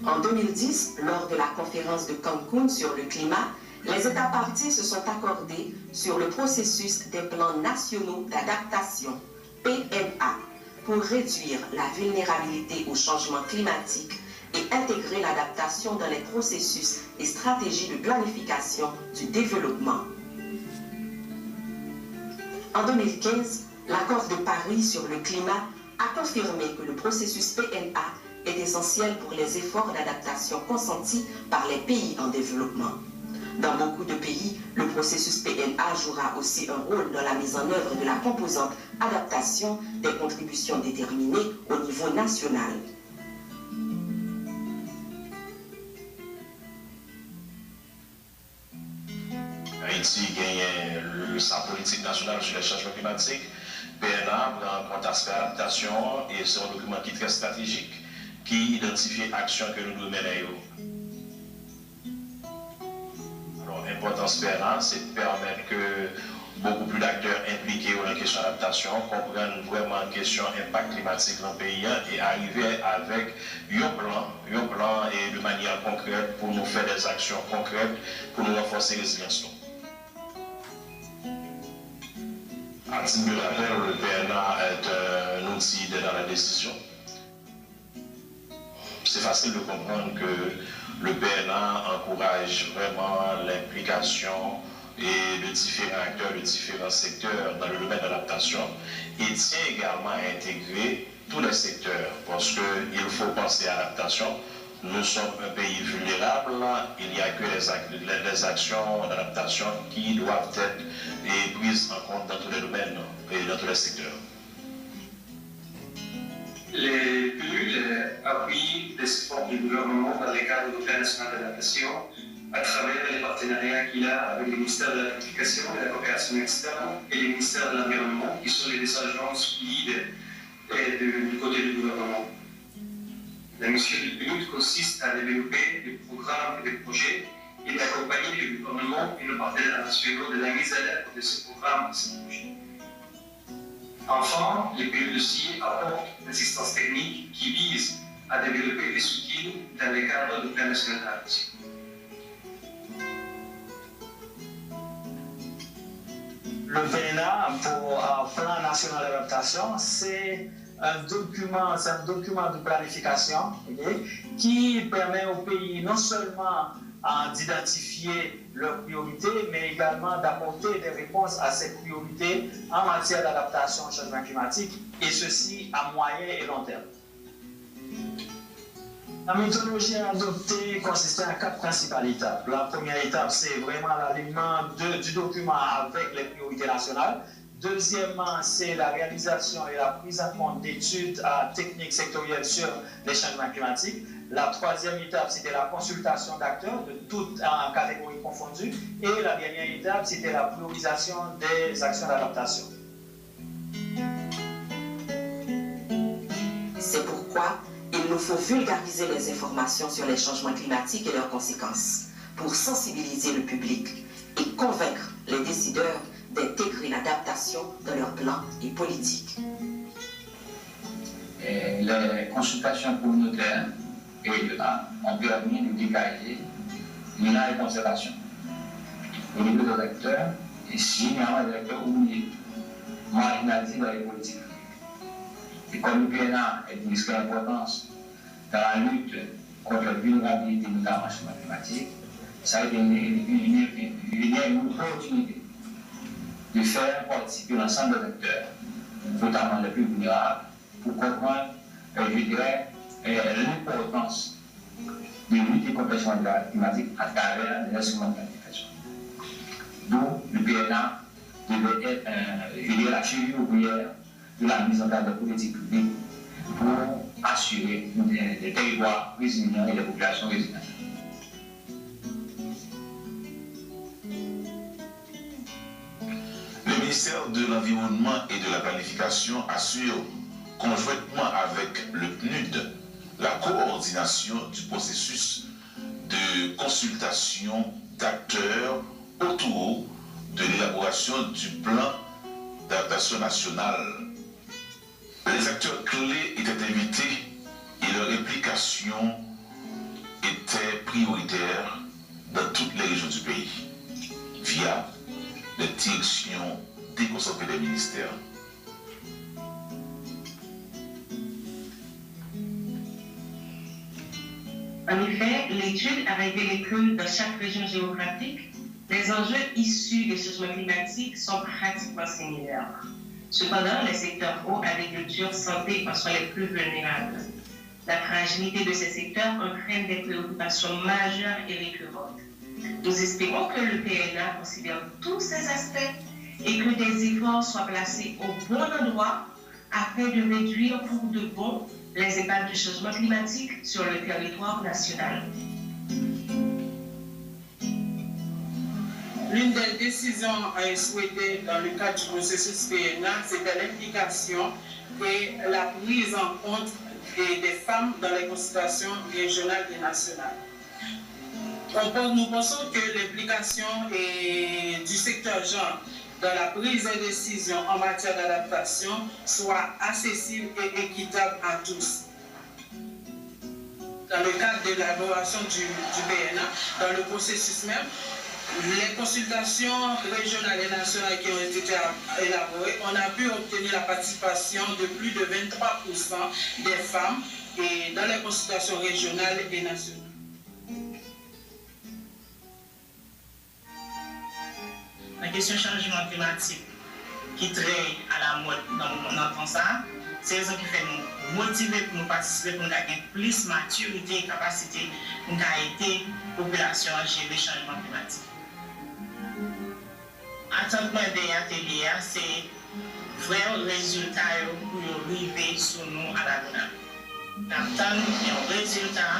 En 2010, lors de la conférence de Cancun sur le climat, les États parties se sont accordés sur le processus des plans nationaux d'adaptation, PNA, pour réduire la vulnérabilité au changement climatique et intégrer l'adaptation dans les processus et stratégies de planification du développement. En 2015, l'accord de Paris sur le climat a confirmé que le processus PNA est essentiel pour les efforts d'adaptation consentis par les pays en développement. Dans beaucoup de pays, le processus PNA jouera aussi un rôle dans la mise en œuvre de la composante adaptation des contributions déterminées au niveau national. Haïti gagne sa politique nationale sur les changements climatiques. PNA prend compte aspect adaptation et c'est un document qui est très stratégique qui identifie l'action que nous devons mener. Alors, l'importance PNA, c'est de permettre que beaucoup plus d'acteurs impliqués dans la question d'adaptation comprennent vraiment la question impact climatique dans le pays et arriver avec un plan et de manière concrète pour nous faire des actions concrètes pour nous renforcer la résilience. À titre de rappel, le PNA est un outil dans la décision. C'est facile de comprendre que le PNA encourage vraiment l'implication et de différents acteurs de différents secteurs dans le domaine de l'adaptation et tient également à intégrer tous les secteurs parce qu'il faut penser à l'adaptation. Nous sommes un pays vulnérable, il n'y a que les actions d'adaptation qui doivent être prises en compte dans tous les domaines et dans tous les secteurs. Les PNUD appuient les efforts du gouvernement dans le cadre du Plan national d'adaptation à travers les partenariats qu'il a avec le ministère de la Planification et de la Coopération externe et le ministère de l'Environnement, qui sont les deux agences lead du côté du gouvernement. La mission du PNUD consiste à développer des programmes et des projets et d'accompagner le gouvernement et nos partenaires nationaux de la mise à l'œuvre de ces programmes et de ces projets. Enfin, les PNUD aussi apportent l'assistance technique qui vise à développer des outils dans le cadre du Plan national d'adaptation. Le PNA, pour Plan national d'adaptation, c'est un document de planification qui permet au pays non seulement d'identifier leurs priorités, mais également d'apporter des réponses à ces priorités en matière d'adaptation au changement climatique, et ceci à moyen et long terme. La méthodologie adoptée consistait en 4 principales étapes. La première étape, c'est vraiment l'alignement du document avec les priorités nationales. Deuxièmement, c'est la réalisation et la prise en compte d'études techniques sectorielles sur les changements climatiques. La troisième étape, c'était la consultation d'acteurs de toutes catégories confondues. Et la dernière étape, c'était la priorisation des actions d'adaptation. C'est pourquoi il nous faut vulgariser les informations sur les changements climatiques et leurs conséquences pour sensibiliser le public et convaincre les décideurs d'intégrer l'adaptation dans leurs plans et politiques. Les consultations communautaires ont permis de dégager une conservation au niveau des acteurs et généralement des acteurs oubliés, marginalisés dans les politiques. Et comme le PNA est d'une extrême importance dans la lutte contre la vulnérabilité de la changement climatique, ça a été une opportunité de faire participer l'ensemble des acteurs, notamment les plus vulnérables, pour comprendre, je dirais, l'importance de lutter contre le changement climatique à travers les instruments de planification. Donc, le PNA devait être la cheville ouvrière de la mise en place de politiques publiques pour assurer des territoires résilients et des populations résilientes. Le ministère de l'Environnement et de la Planification assure, conjointement avec le PNUD, la coordination du processus de consultation d'acteurs autour de l'élaboration du plan d'adaptation nationale. Les acteurs clés étaient invités et leur implication était prioritaire dans toutes les régions du pays, via les directions déconcentrées des ministères. En effet, l'étude a révélé que dans chaque région géographique, les enjeux issus des changements climatiques sont pratiquement similaires. Cependant, les secteurs eau, agriculture, santé en sont les plus vulnérables. La fragilité de ces secteurs entraîne des préoccupations majeures et récurrentes. Nous espérons que le PNA considère tous ces aspects et que des efforts soient placés au bon endroit afin de réduire pour de bon les impacts du changement climatique sur le territoire national. L'une des décisions souhaitées dans le cadre du processus PNA, c'était l'implication et la prise en compte des femmes dans les consultations régionales et nationales. Nous pensons que l'implication du secteur genre dans la prise de décision en matière d'adaptation soit accessible et équitable à tous. Dans le cadre de l'élaboration du PNA, dans le processus même, les consultations régionales et nationales qui ont été élaborées, on a pu obtenir la participation de plus de 23% des femmes et dans les consultations régionales et nationales. La question du changement climatique qui traite à la mode dans notre ça, c'est ce qui fait nous motiver pour nous participer, pour nous gagner plus maturité et capacité pour nous aider la population à gérer le changement climatique. Attendement des ateliers, c'est vrai résultat pour arriver sur nous à la donne. Attendre un résultat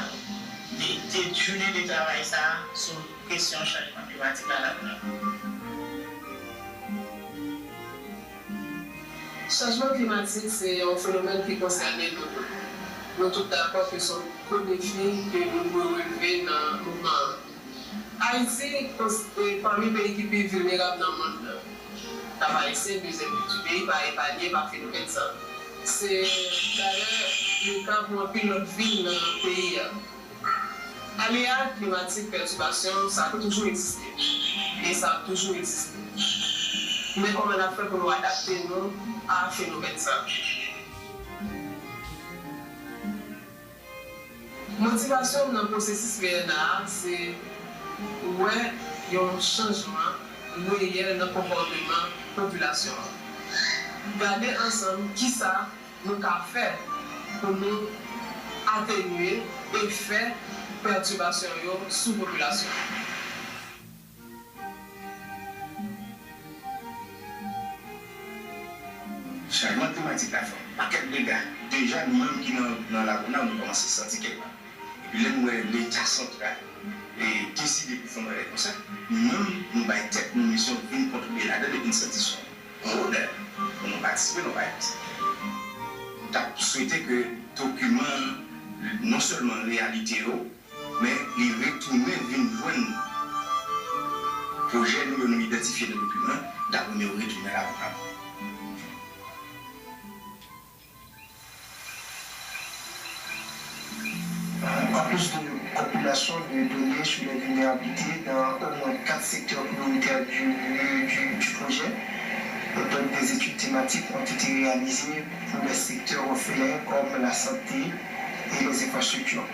des journées de travail ça sur la question du changement climatique à la donne. Le changement climatique, c'est un phénomène qui concerne nous. Nous sommes d'accord que son co-défi que nous pouvons relever dans le mouvement. Haïti est parmi les pays qui sont plus vulnérables dans le monde. Haïti, deuxième du pays, par épargner par phénomène ça. C'est d'ailleurs le cas pour un peu notre ville dans le pays. Aléas climatiques, perturbations, ça a toujours existé. Et ça a toujours existé. Mais comment on a fait pour nous adapter nous à un phénomène ça? Motivation dans le processus PNA, c'est ouais, il y a un changement réel dans le comportement de la population. Regardez ensemble qui ça nous a fait pour nous atténuer et faire perturbation sous la population. Changement climatique a fait un paquet de dégâts. Déjà, nous-mêmes qui sommes dans la zone, nous commençons à se sentir quelque part. Et puis là, nous avons l'État central et décidé pour faire comme ça. Nous-mêmes, nous avons tête, nous mission de contrôler la donne une satisfaction. Pour nous participer, nous avons été. Nous souhaité que le document, non seulement réalité, mais il retourne vers une projet, nous identifier le document, d'abord nous retourner à la programme. En plus de population de données sur les vulnérabilités dans au moins 4 secteurs prioritaires du projet. Donc, des études thématiques ont été réalisées pour les secteurs orphelins comme la santé et les infrastructures.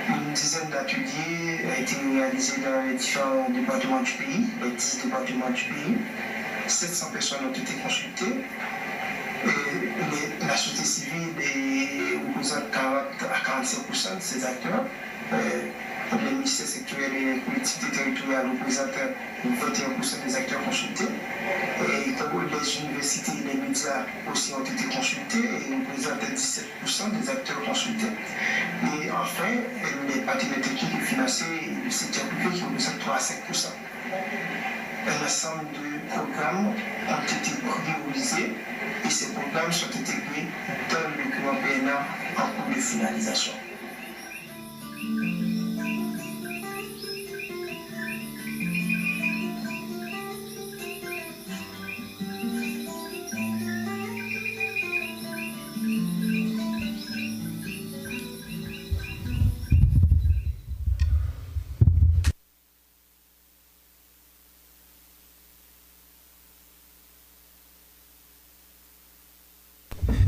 Une dizaine d'ateliers ont été réalisés dans les différents départements du pays, les 10 départements du pays. 700 personnes ont été consultées. Et La société civile représente 40 à 45% de ces acteurs. Les ministères sectoriels et les collectivités territoriales représentent 21% des acteurs consultés. Et comme les universités et les médias aussi ont été consultés et représentent 17% des acteurs consultés. Et enfin, les partenaires techniques et financiers du secteur privé qui représentent 3 à 5%. Un ensemble de programmes ont été priorisés et ces programmes sont intégrés dans le document PNA en cours de finalisation.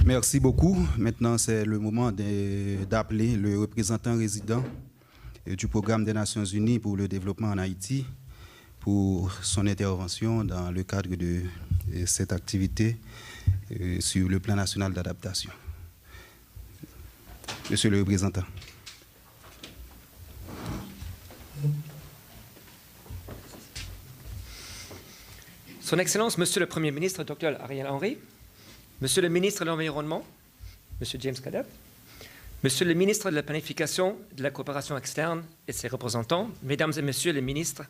Merci beaucoup. Maintenant, c'est le moment d'appeler le représentant résident du programme des Nations Unies pour le développement en Haïti pour son intervention dans le cadre de cette activité sur le plan national d'adaptation. Monsieur le représentant. Son Excellence, Monsieur le Premier ministre, Dr. Ariel Henry, Monsieur le ministre de l'Environnement, Monsieur James Cadet, Monsieur le ministre de la Planification, de la Coopération externe et ses représentants, Mesdames et Messieurs les ministres,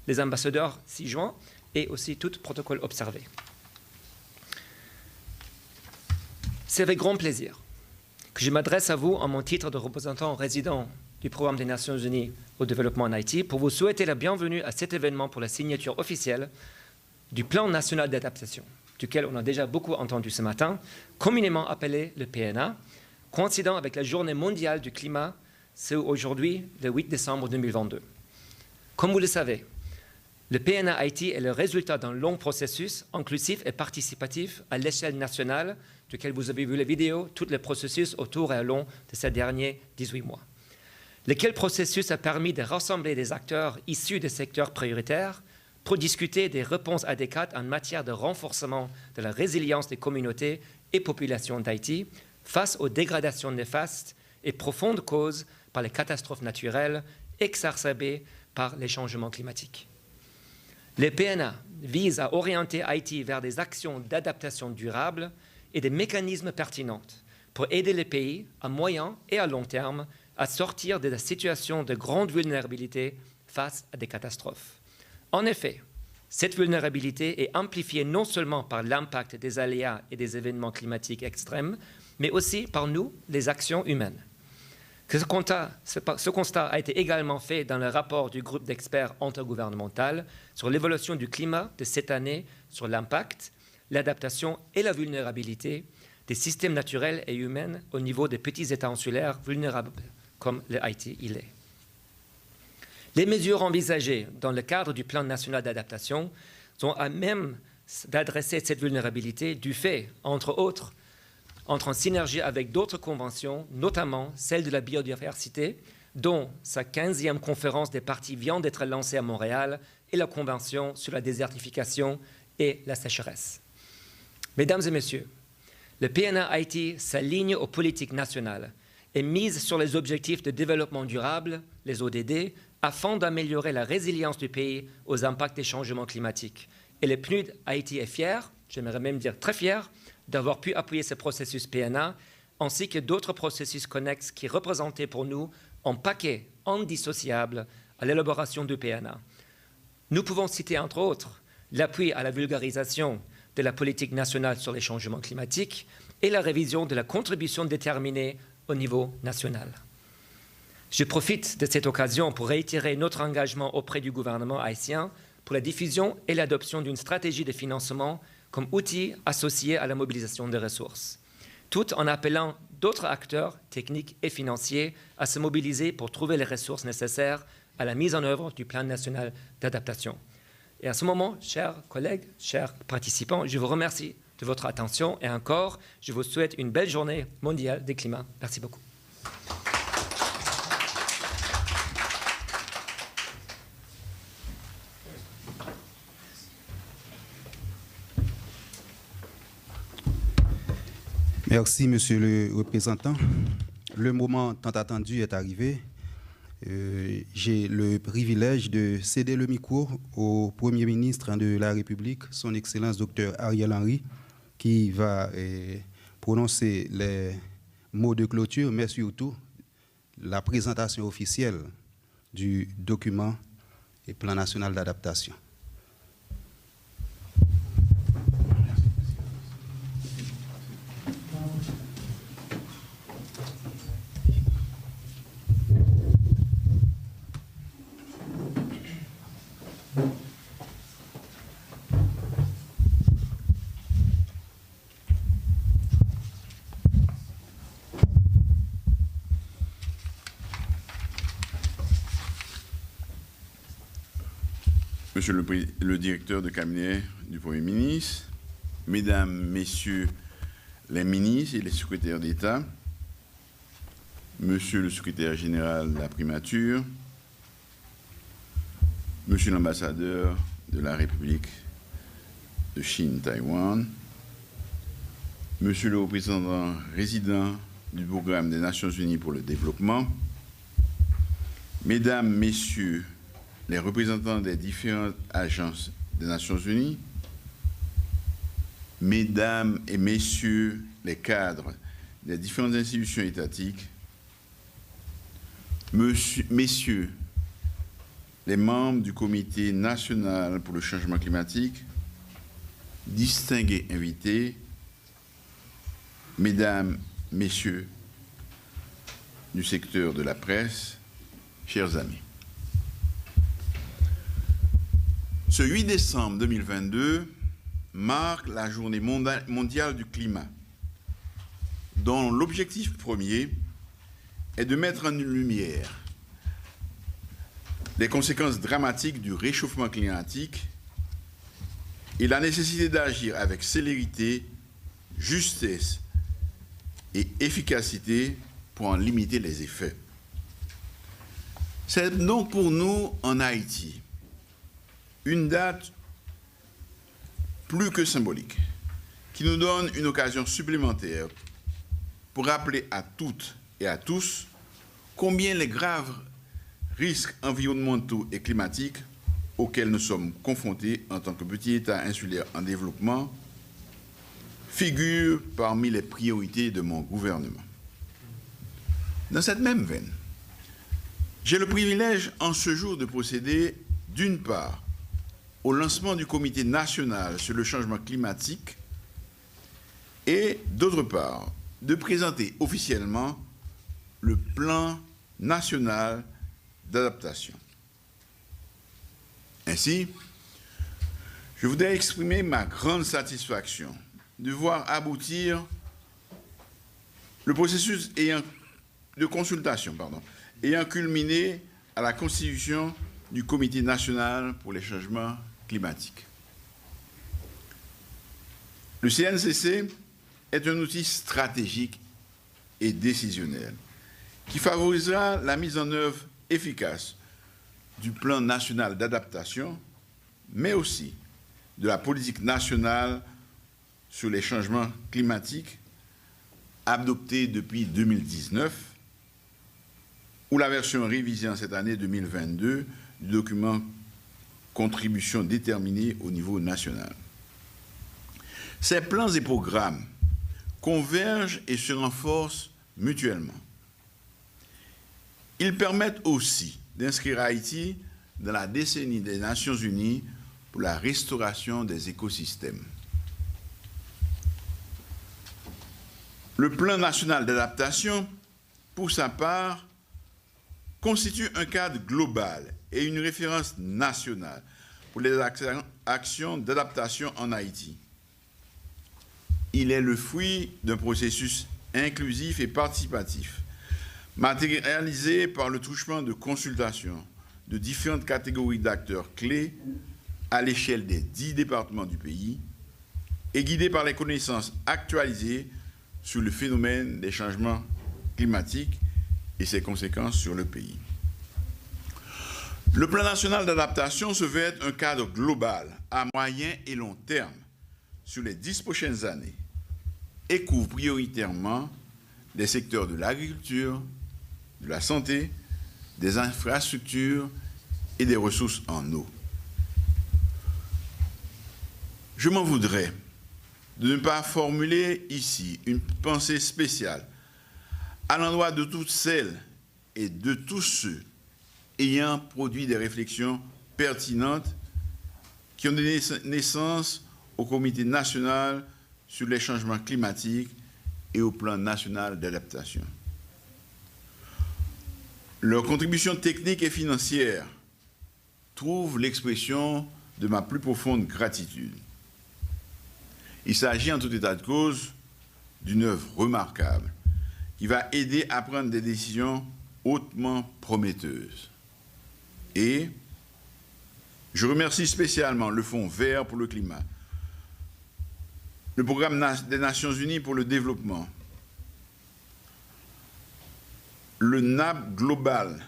les ambassadeurs ci-joints et aussi tout protocole observé. C'est avec grand plaisir que je m'adresse à vous en mon titre de représentant résident du Programme des Nations Unies au développement en Haïti pour vous souhaiter la bienvenue à cet événement pour la signature officielle du Plan national d'adaptation, duquel on a déjà beaucoup entendu ce matin, communément appelé le PNA, coïncidant avec la Journée mondiale du climat, c'est aujourd'hui le 8 décembre 2022. Comme vous le savez, le PNA Haïti est le résultat d'un long processus inclusif et participatif à l'échelle nationale, duquel vous avez vu la vidéo, tout le processus autour et au long de ces derniers 18 mois. Lequel processus a permis de rassembler des acteurs issus des secteurs prioritaires pour discuter des réponses adéquates en matière de renforcement de la résilience des communautés et populations d'Haïti face aux dégradations néfastes et profondes causes par les catastrophes naturelles exacerbées par les changements climatiques. Les PNA visent à orienter Haïti vers des actions d'adaptation durable et des mécanismes pertinents pour aider les pays à moyen et à long terme à sortir de la situation de grande vulnérabilité face à des catastrophes. En effet, cette vulnérabilité est amplifiée non seulement par l'impact des aléas et des événements climatiques extrêmes, mais aussi par nous, les actions humaines. Ce constat a été également fait dans le rapport du groupe d'experts intergouvernemental sur l'évolution du climat de cette année sur l'impact, l'adaptation et la vulnérabilité des systèmes naturels et humains au niveau des petits États insulaires vulnérables, comme le Haïti il est. Les mesures envisagées dans le cadre du plan national d'adaptation sont à même d'adresser cette vulnérabilité du fait, entre autres, entre en synergie avec d'autres conventions, notamment celle de la biodiversité, dont sa 15e conférence des parties vient d'être lancée à Montréal, et la Convention sur la désertification et la sécheresse. Mesdames et Messieurs, le PNA Haïti s'aligne aux politiques nationales et mise sur les objectifs de développement durable, les ODD, afin d'améliorer la résilience du pays aux impacts des changements climatiques. Et le PNUD Haïti est fier, j'aimerais même dire très fier, d'avoir pu appuyer ce processus PNA, ainsi que d'autres processus connexes qui représentaient pour nous un paquet indissociable à l'élaboration du PNA. Nous pouvons citer, entre autres, l'appui à la vulgarisation de la politique nationale sur les changements climatiques et la révision de la contribution déterminée au niveau national. Je profite de cette occasion pour réitérer notre engagement auprès du gouvernement haïtien pour la diffusion et l'adoption d'une stratégie de financement comme outil associé à la mobilisation des ressources, tout en appelant d'autres acteurs techniques et financiers à se mobiliser pour trouver les ressources nécessaires à la mise en œuvre du plan national d'adaptation. Et à ce moment, chers collègues, chers participants, je vous remercie de votre attention et encore, je vous souhaite une belle journée mondiale des climats. Merci beaucoup. Merci, monsieur le représentant. Le moment tant attendu est arrivé. J'ai le privilège de céder le micro au Premier ministre de la République, son Excellence Dr Ariel Henry, qui va prononcer les mots de clôture, mais surtout la présentation officielle du document et plan national d'adaptation. Monsieur le directeur de cabinet du Premier ministre, Mesdames, Messieurs les ministres et les secrétaires d'État, Monsieur le secrétaire général de la primature, Monsieur l'ambassadeur de la République de Chine, Taïwan, Monsieur le représentant résident du programme des Nations Unies pour le développement, Mesdames, Messieurs les représentants des différentes agences des Nations Unies, Mesdames et Messieurs les cadres des différentes institutions étatiques, Messieurs les membres du Comité national pour le changement climatique, distingués invités, Mesdames, Messieurs du secteur de la presse, chers amis. Ce 8 décembre 2022 marque la journée mondiale du climat, dont l'objectif premier est de mettre en lumière les conséquences dramatiques du réchauffement climatique et la nécessité d'agir avec célérité, justesse et efficacité pour en limiter les effets. C'est donc pour nous, en Haïti, une date plus que symbolique, qui nous donne une occasion supplémentaire pour rappeler à toutes et à tous combien les graves risques environnementaux et climatiques auxquels nous sommes confrontés en tant que petit État insulaire en développement figurent parmi les priorités de mon gouvernement. Dans cette même veine, j'ai le privilège en ce jour de procéder, d'une part, au lancement du Comité national sur le changement climatique et, d'autre part, de présenter officiellement le plan national d'adaptation. Ainsi, je voudrais exprimer ma grande satisfaction de voir aboutir le processus de consultation ayant culminé à la constitution du Comité national pour les changements climatiques. Le CNCC est un outil stratégique et décisionnel qui favorisera la mise en œuvre efficace du plan national d'adaptation, mais aussi de la politique nationale sur les changements climatiques adoptée depuis 2019, ou la version révisée en cette année 2022 du document contribution déterminée au niveau national. Ces plans et programmes convergent et se renforcent mutuellement. Ils permettent aussi d'inscrire Haïti dans la décennie des Nations Unies pour la restauration des écosystèmes. Le plan national d'adaptation, pour sa part, constitue un cadre global et une référence nationale pour les actions d'adaptation en Haïti. Il est le fruit d'un processus inclusif et participatif, matérialisé par le truchement de consultations de différentes catégories d'acteurs clés à l'échelle des 10 départements du pays et guidé par les connaissances actualisées sur le phénomène des changements climatiques et ses conséquences sur le pays. Le plan national d'adaptation se veut être un cadre global à moyen et long terme sur les 10 prochaines années, et couvre prioritairement les secteurs de l'agriculture, de la santé, des infrastructures et des ressources en eau. Je m'en voudrais de ne pas formuler ici une pensée spéciale à l'endroit de toutes celles et de tous ceux ayant produit des réflexions pertinentes qui ont donné naissance au Comité national sur les changements climatiques et au plan national d'adaptation. Leur contribution technique et financière trouve l'expression de ma plus profonde gratitude. Il s'agit en tout état de cause d'une œuvre remarquable qui va aider à prendre des décisions hautement prometteuses. Et je remercie spécialement le Fonds vert pour le climat, le Programme des Nations Unies pour le développement, le NAB global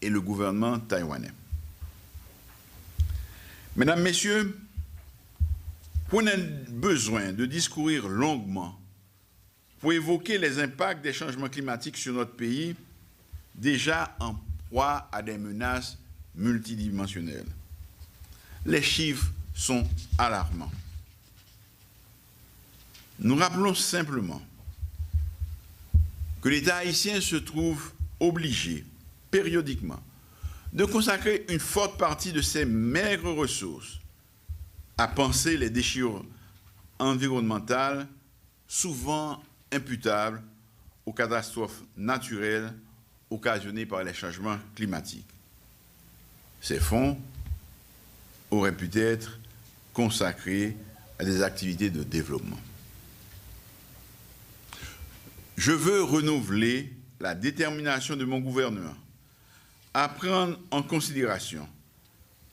et le gouvernement taïwanais. Mesdames, Messieurs, on a besoin de discourir longuement pour évoquer les impacts des changements climatiques sur notre pays, déjà en proie à des menaces multidimensionnelles. Les chiffres sont alarmants. Nous rappelons simplement que l'État haïtien se trouve obligé, périodiquement, de consacrer une forte partie de ses maigres ressources à penser les déchirures environnementales, souvent imputables aux catastrophes naturelles occasionnées par les changements climatiques. Ces fonds auraient pu être consacrés à des activités de développement. Je veux renouveler la détermination de mon gouvernement à prendre en considération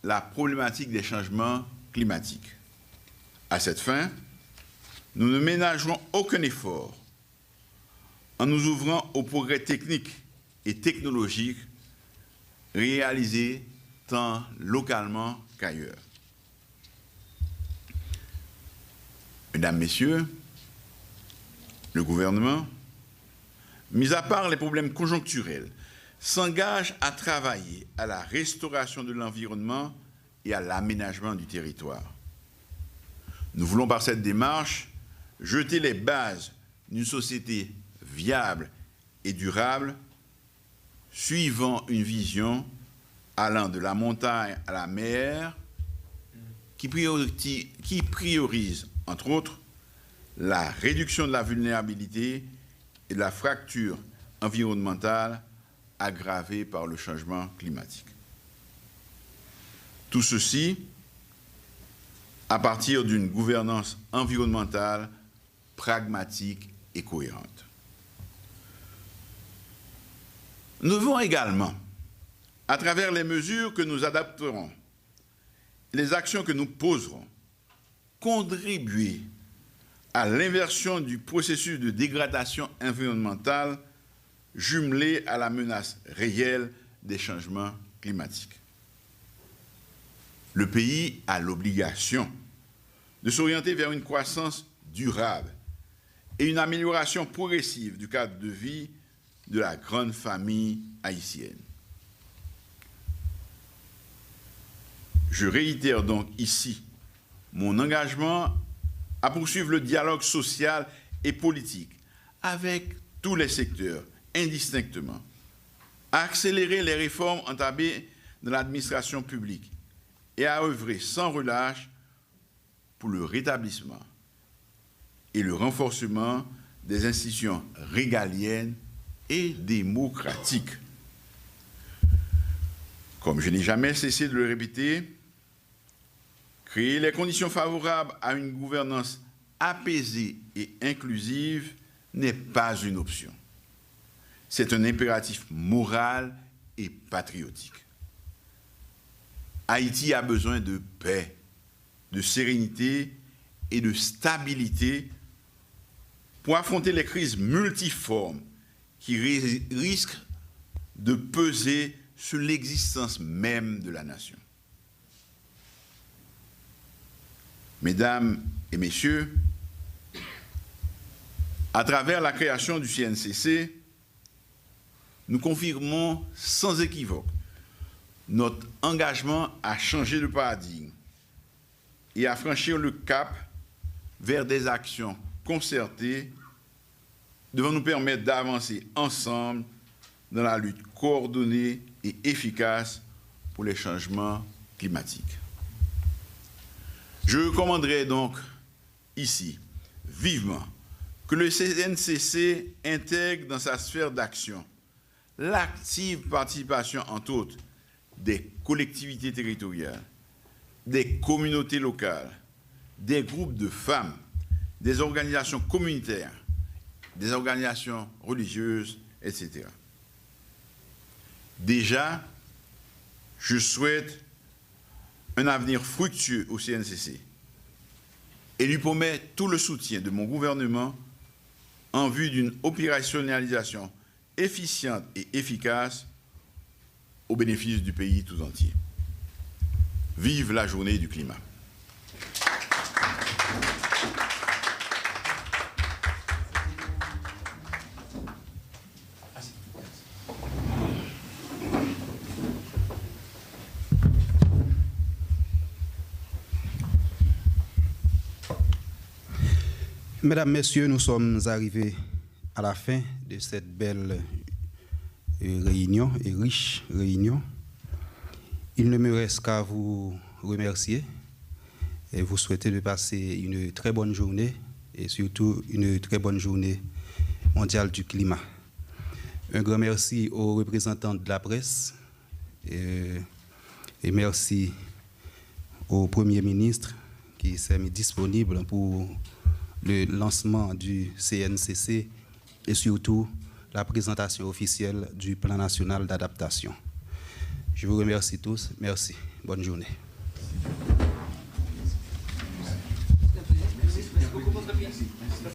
la problématique des changements climatiques. À cette fin, nous ne ménagerons aucun effort en nous ouvrant aux progrès techniques et technologiques réalisés tant localement qu'ailleurs. Mesdames, Messieurs, le gouvernement, mis à part les problèmes conjoncturels, s'engage à travailler à la restauration de l'environnement et à l'aménagement du territoire. Nous voulons par cette démarche jeter les bases d'une société viable et durable, suivant une vision allant de la montagne à la mer, qui priorise, entre autres, la réduction de la vulnérabilité et de la fracture environnementale aggravée par le changement climatique. Tout ceci à partir d'une gouvernance environnementale pragmatique et cohérente. Nous devons également, à travers les mesures que nous adapterons, les actions que nous poserons, contribuer à l'inversion du processus de dégradation environnementale jumelé à la menace réelle des changements climatiques. Le pays a l'obligation de s'orienter vers une croissance durable et une amélioration progressive du cadre de vie de la grande famille haïtienne. Je réitère donc ici mon engagement à poursuivre le dialogue social et politique avec tous les secteurs indistinctement, à accélérer les réformes entamées dans l'administration publique et à œuvrer sans relâche pour le rétablissement et le renforcement des institutions régaliennes et démocratiques. Comme je n'ai jamais cessé de le répéter, créer les conditions favorables à une gouvernance apaisée et inclusive n'est pas une option. C'est un impératif moral et patriotique. Haïti a besoin de paix, de sérénité et de stabilité pour affronter les crises multiformes qui risquent de peser sur l'existence même de la nation. Mesdames et Messieurs, À travers la création du CNCC, nous confirmons sans équivoque notre engagement à changer de paradigme et à franchir le cap vers des actions concertées devant nous permettre d'avancer ensemble dans la lutte coordonnée et efficace pour les changements climatiques. Je recommanderais donc ici vivement que le CNCC intègre dans sa sphère d'action l'active participation, entre autres, des collectivités territoriales, des communautés locales, des groupes de femmes, des organisations communautaires, des organisations religieuses, etc. Déjà, je souhaite un avenir fructueux au CNCC et lui promets tout le soutien de mon gouvernement en vue d'une opérationnalisation efficiente et efficace au bénéfice du pays tout entier. Vive la journée du climat. Mesdames, Messieurs, nous sommes arrivés à la fin de cette belle réunion et riche réunion. Il ne me reste qu'à vous remercier et vous souhaiter de passer une très bonne journée et surtout une très bonne journée mondiale du climat. Un grand merci aux représentants de la presse et merci au Premier ministre qui s'est mis disponible pour le lancement du CNCC et surtout la présentation officielle du Plan national d'adaptation. Je vous remercie tous. Merci. Bonne journée.